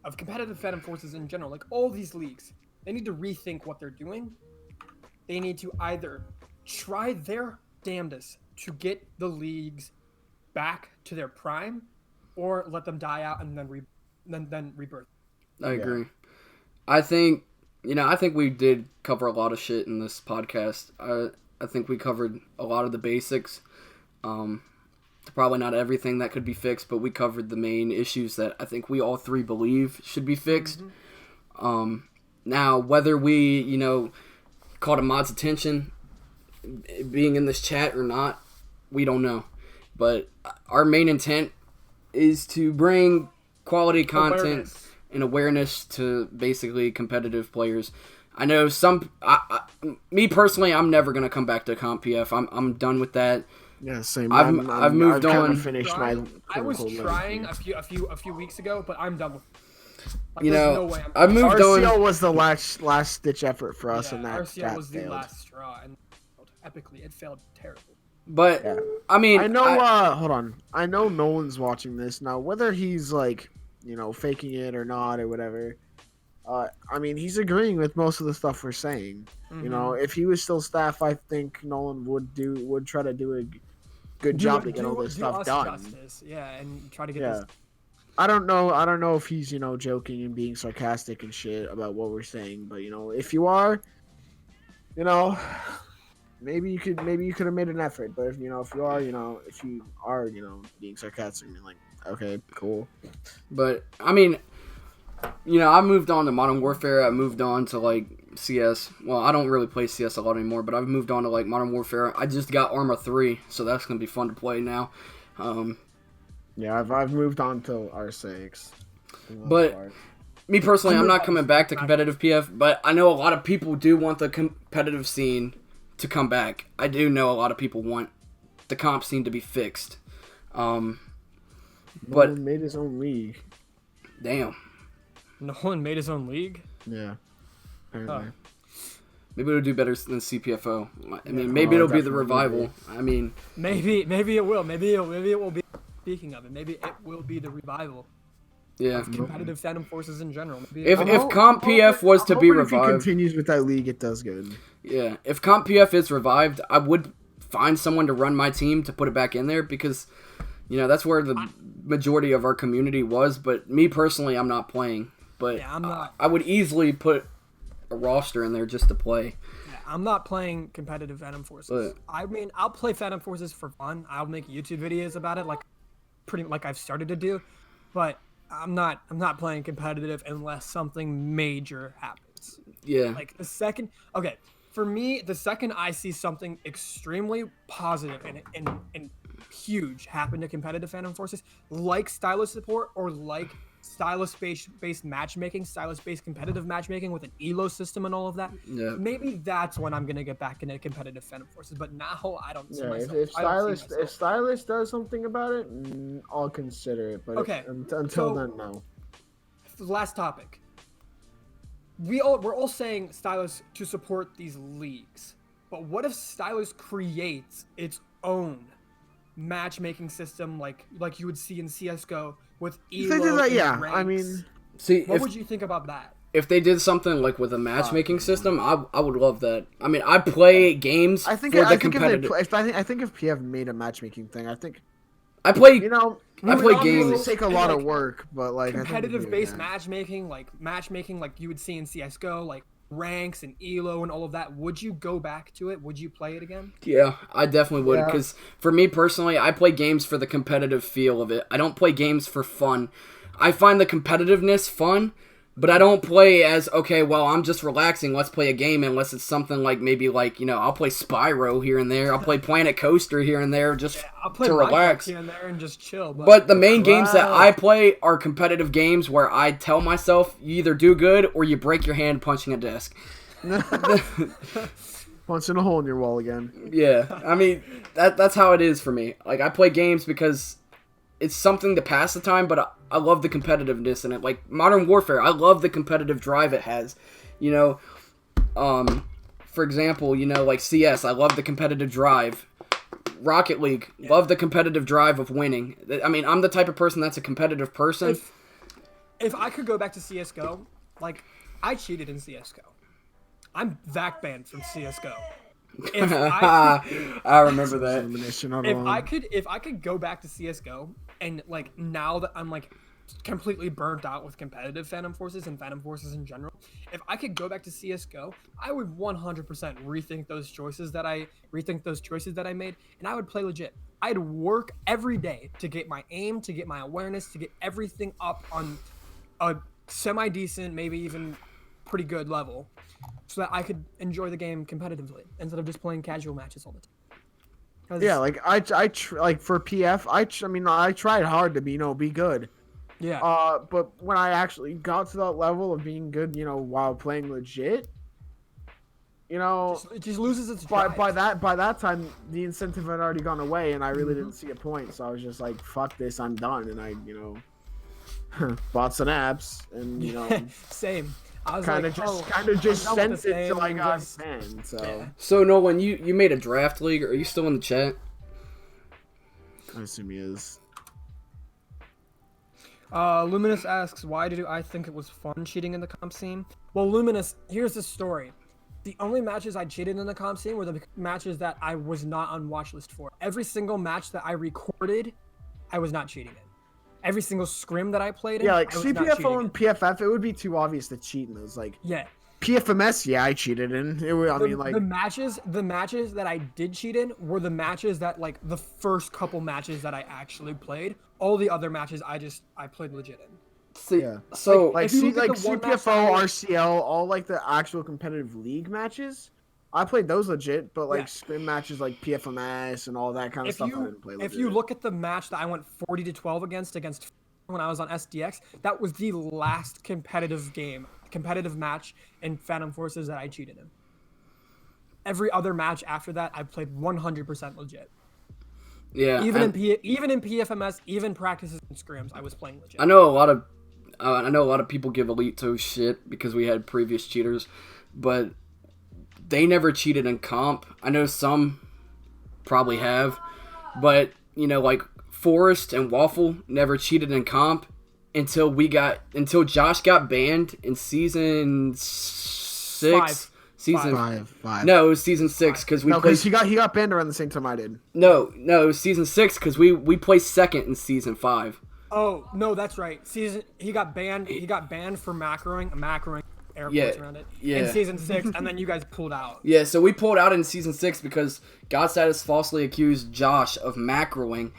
of competitive Phantom Forces in general, like all these leagues, they need to rethink what they're doing. They need to either try their damnedest to get the leagues back to their prime, or let them die out and then rebirth. I agree. I think we did cover a lot of shit in this podcast. I think we covered a lot of the basics. Probably not everything that could be fixed, but we covered the main issues that I think we all three believe should be fixed. Now, whether we, caught a mod's attention being in this chat or not, we don't know. But our main intent is to bring quality content and awareness to basically competitive players. I know me personally, I'm never gonna come back to CompPF. I'm done with that. Yeah, same. I've moved I've on. Finished I was quote-unquote trying life. a few weeks ago, but I'm done with. Like, You there's know, no way I've moved RCL on. was the last ditch effort for us, Yeah, and that RCL was the failed. last straw, and epically, it failed terrible. But Yeah. I mean, I know. Hold on. I know Nolan's watching this now. Whether he's like, faking it or not or whatever. I mean, he's agreeing with most of the stuff we're saying. Mhm. If he was still staff, I think Nolan would try to do a good job to get all this stuff us done. justice, yeah, and try to get Yeah. this. I don't know if he's joking and being sarcastic and shit about what we're saying, but if you are, maybe you could have made an effort. But if you are being sarcastic and like, okay, cool. But I mean, I moved on to Modern Warfare. I moved on to like CS. Well, I don't really play CS a lot anymore, but I've moved on to like Modern Warfare. I just got Arma 3, so that's gonna be fun to play now. Yeah, I've moved on to R6. But me personally, I'm not coming back to competitive PF, but I know a lot of people do want the competitive scene to come back. I do know a lot of people want the comp scene to be fixed. But Nolan made his own league. Damn. Nolan made his own league. Yeah. Apparently. Maybe it'll do better than CPFO. I mean, maybe it'll be the revival. I mean, maybe it will. Maybe it will be. Speaking of it, maybe it will be the revival. yeah. Of competitive Phantom Forces in general. Maybe If Comp PF was to be If he revived, continues with that league, it does good. yeah. If Comp PF is revived, I would find someone to run my team to put it back in there because, that's where the majority of our community was. But me personally, I'm not playing. But Yeah, I'm not. I would easily put a roster in there just to play. Yeah, I'm not playing competitive Phantom Forces. I mean, I'll play Phantom Forces for fun. I'll make YouTube videos about it, like I've started to do. But I'm not playing competitive unless something major happens. Yeah. Like for me, the second I see something extremely positive and huge happen to competitive Phantom Forces, like stylus support or like stylus-based matchmaking, stylus-based competitive matchmaking with an elo system and all of that. Yeah. Maybe that's when I'm gonna get back into competitive Phantom Forces. But now I don't see Yeah, myself. if Stylus does something about it, I'll consider it. But Okay, until then, no. Last topic. We're all saying stylus to support these leagues, but what if stylus creates its own matchmaking system like you would see in CS:GO with If they elo did that, and yeah. ranks? I mean, See, What would you think about that? if they did something like with a matchmaking system, I would love that. I mean, I play games I think for the if competitive. I think if PF made a matchmaking thing, I think I play. I play it games. would take a lot of work, but like Competitive based match. matchmaking like you would see in CS:GO, like ranks and elo and all of that. Would you go back to it? Would you play it again? Yeah, I definitely would. Yeah. Because for me personally, I play games for the competitive feel of it. I don't play games for fun. I find the competitiveness fun, but I don't play as, okay, well, I'm just relaxing. Let's play a game unless it's something like maybe like, I'll play Spyro here and there. I'll play Planet Coaster here and there just I'll play to Minecraft relax. here and there and just chill. But the main games that I play are competitive games where I tell myself you either do good or you break your hand punching a desk. Punching a hole in your wall again. Yeah, I mean, that's how it is for me. Like, I play games because it's something to pass the time, but I love the competitiveness in it. Like, Modern Warfare, I love the competitive drive it has. For example, like CS, I love the competitive drive. Rocket League, love the competitive drive of winning. I mean, I'm the type of person that's a competitive person. If I could go back to CS:GO, like I cheated in CS:GO. I'm VAC banned from CS:GO. I remember that. If I could go back to CS:GO and like now that I'm like completely burnt out with competitive Phantom Forces and Phantom Forces in general, if I could go back to CS:GO, I would 100% rethink those choices that I made, and I would play legit. I'd work every day to get my aim, to get my awareness, to get everything up on a semi-decent, maybe even pretty good level, so that I could enjoy the game competitively instead of just playing casual matches all the time. 'Cause- Yeah, like like for PF, I mean I tried hard to be good. yeah. But when I actually got to that level of being good, while playing legit, It just loses its by drive. by that time the incentive had already gone away, and I really Mm-hmm. didn't see a point. So I was just like, "Fuck this, I'm done." And I bought some apps, and Same. I was kind like, of just I'm done with sent this it till I thing, got just- banned. So Yeah. So Nolan, you made a draft league. Are you still in the chat? I assume he is. Luminous asks, why did I think it was fun cheating in the comp scene? Well, Luminous, here's the story. The only matches I cheated in the comp scene were the matches that I was not on watch list for. Every single match that I recorded, I was not cheating in. Every single scrim that I played in, Yeah, like I was not CPFO cheating and in. PFF, it would be too obvious to cheat in those. Like Yeah. PFMS, yeah, I cheated in. It was, The matches that I did cheat in were the matches that, like, the first couple matches that I actually played. All the other matches I played legit in. See, Yeah. so like if you look at like the one match CPFO, that I- RCL, all like the actual competitive league matches. I played those legit, but like Yeah. scrim matches like PFMS and all that kind of if stuff, I you didn't play legit. if you look at the match that I went 40-12 against when I was on SDX, that was the last competitive match in Phantom Forces that I cheated in. Every other match after that, I played 100% legit. yeah, Even and even in PFMS, even practices and scrims, I was playing legit. I know a lot of people give Elite Toe shit because we had previous cheaters, but they never cheated in comp. I know some probably have, but like Forrest and Waffle never cheated in comp until Josh got banned in season 6. Five. Five. No, it was season 6 because we No, played. because he got banned around the same time I did. No, it was season 6 because we placed second in season 5. Oh no, that's right. He got banned. He got banned for macroing air quotes Yeah, around it yeah. in season 6, and then you guys pulled out. Yeah, so we pulled out in season 6 because Godstatus falsely accused Josh of macroing.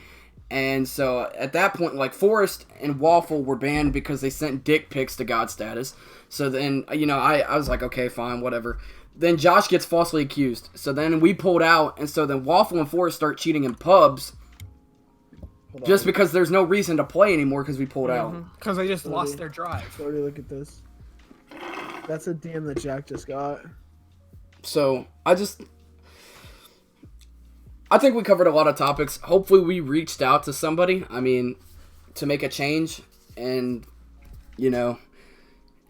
And so at that point, like, Forrest and Waffle were banned because they sent dick pics to Godstatus. So then, I was like, okay, fine, whatever. Then Josh gets falsely accused. So then we pulled out, and so then Waffle and Forrest start cheating in pubs just because there's no reason to play anymore because we pulled out. Because they just lost their drive. Sorry, look at this. That's a DM that Jack just got. So I think we covered a lot of topics. Hopefully we reached out to somebody, to make a change. And,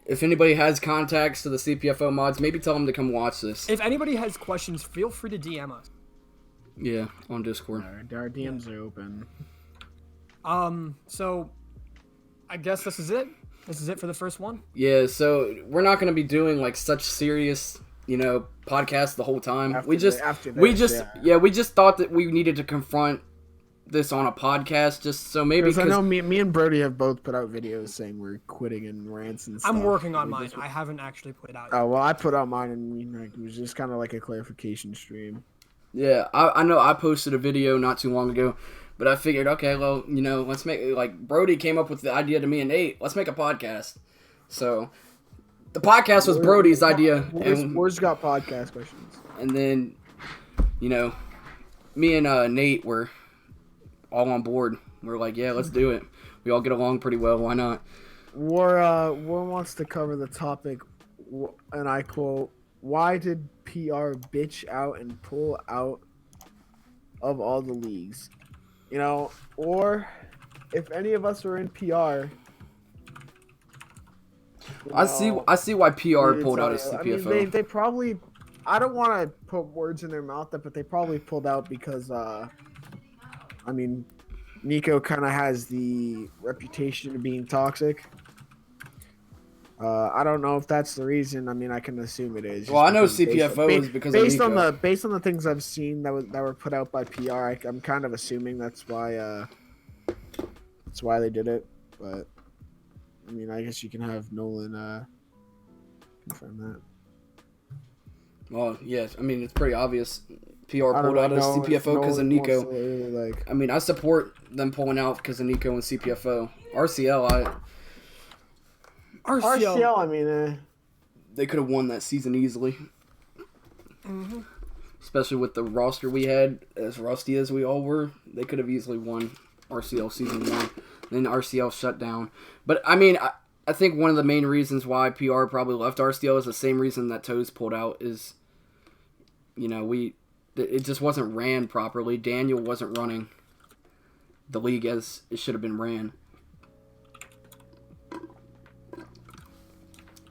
if anybody has contacts to the CPFO mods, maybe tell them to come watch this. If anybody has questions, feel free to DM us. Yeah, on Discord. Our DMs are open. So I guess this is it. This is it for the first one. Yeah, so we're not going to be doing, like, such serious, podcasts the whole time. After we just thought that we needed to confront this on a podcast, just so maybe Because I know me and Brody have both put out videos saying we're quitting and rants and stuff. I'm working on We mine. just- I haven't actually put it out. Oh well, I put out mine and it was just kind of like a clarification stream. Yeah, I know I posted a video not too long ago, but I figured, okay, well, let's make, like, Brody came up with the idea to me and Nate, let's make a podcast. So, the podcast was Brody's idea, Where's got podcast questions? and then, me and Nate were all on board. We're like, yeah, let's do it. We all get along pretty well, why not? War wants to cover the topic, and I quote, "Why did PR bitch out and pull out of all the leagues?" Or if any of us were in PR. I see why PR pulled out of I mean, CPFO. they probably. I don't want to put words in their mouth, but they probably pulled out because, Nico kind of has the reputation of being toxic. I don't know if that's the reason. I can assume it is. Well, I know just because CPFO is because of Nico. Based on the things I've seen that were put out by PR, I'm kind of assuming that's why they did it. But I guess you can have Nolan confirm that. Well, yes, it's pretty obvious. PR I don't pulled out of know if CPFO because of Nolan Nico. wants to, like, I support them pulling out because of Nico and CPFO. RCL, RCL. they could have won that season easily. Mm-hmm. Especially with the roster we had, as rusty as we all were, they could have easily won RCL season 1. Then RCL shut down. But, I mean, I think one of the main reasons why PR probably left RCL is the same reason that Toes pulled out is, you know, it just wasn't ran properly. Daniel wasn't running the league as it should have been ran.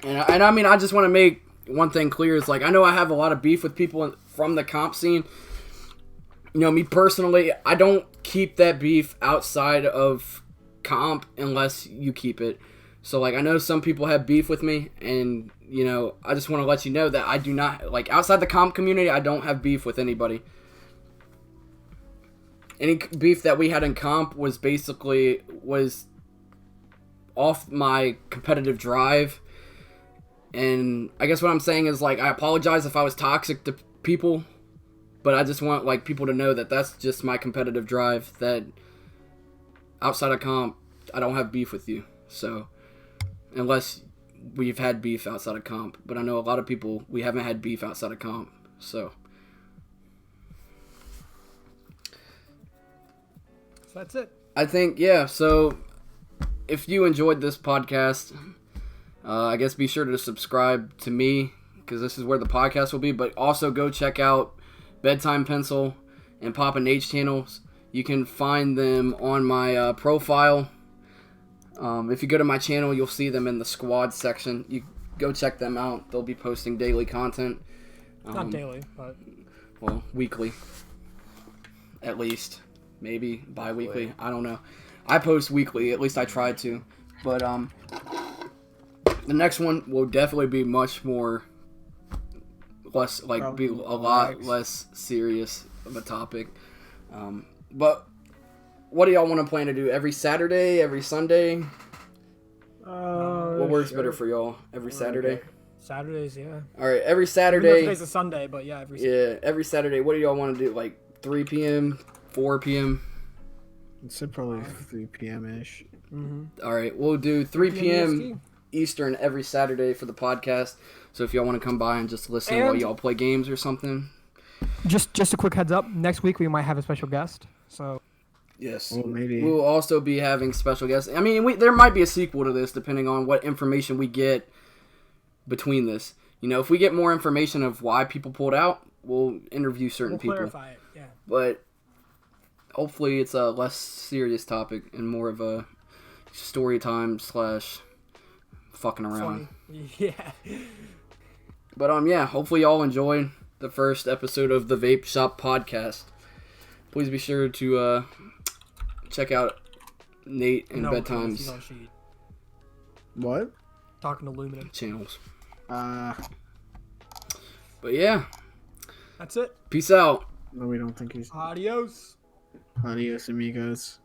And I mean, I just want to make one thing clear. Is like, I know I have a lot of beef with people from the comp scene. You know, me personally, I don't keep that beef outside of comp unless you keep it. So, like, I know some people have beef with me, and, you know, I just want to let you know that I do not, like, outside the comp community, I don't have beef with anybody. Any beef that we had in comp was off my competitive drive. And I guess what I'm saying is, like, I apologize if I was toxic to people, but I just want, like, people to know that that's just my competitive drive, that outside of comp, I don't have beef with you. So, unless we've had beef outside of comp. But I know a lot of people, we haven't had beef outside of comp. So that's it. I think, yeah, so if you enjoyed this podcast, I guess be sure to subscribe to me, because this is where the podcast will be. But also go check out Bedtime Pencil and Pop and H channels. You can find them on my profile. If you go to my channel, you'll see them in the squad section. You go check them out. They'll be posting daily content. Not daily, but... Well, weekly. At least. Maybe bi-weekly. I don't know. I post weekly. At least I try to. But, the next one will definitely be much more... less, like, be a lot less serious of a topic. But... what do y'all want to plan to do? Every Saturday? Every Sunday? What works better for y'all? Every Saturday? Okay. Saturdays, yeah. Alright, every I don't know if Saturday. today's a Sunday, but yeah, every Saturday. Yeah, every Saturday. What do y'all want to do? Like 3 p.m., 4 p.m.? It's probably 3 p.m.-ish. Mm-hmm. Alright, we'll do 3 p.m. EST. Eastern every Saturday for the podcast. So if y'all want to come by and just listen while y'all play games or something. Just a quick heads up. Next week we might have a special guest. So Yes. Well, maybe. We'll also be having special guests. I mean, there might be a sequel to this depending on what information we get between this. You know, if we get more information of why people pulled out, we'll interview certain people. clarify it, yeah. But hopefully it's a less serious topic and more of a story time / fucking around. Funny. Yeah. But yeah, hopefully y'all enjoyed the first episode of the Vape Shop podcast. Please be sure to check out Nate and Bedtime's he's on sheet. What? Talking to Luminous. channels. Uh, But yeah, That's it. peace out. no, we don't think he's... Adios. Adios, amigos.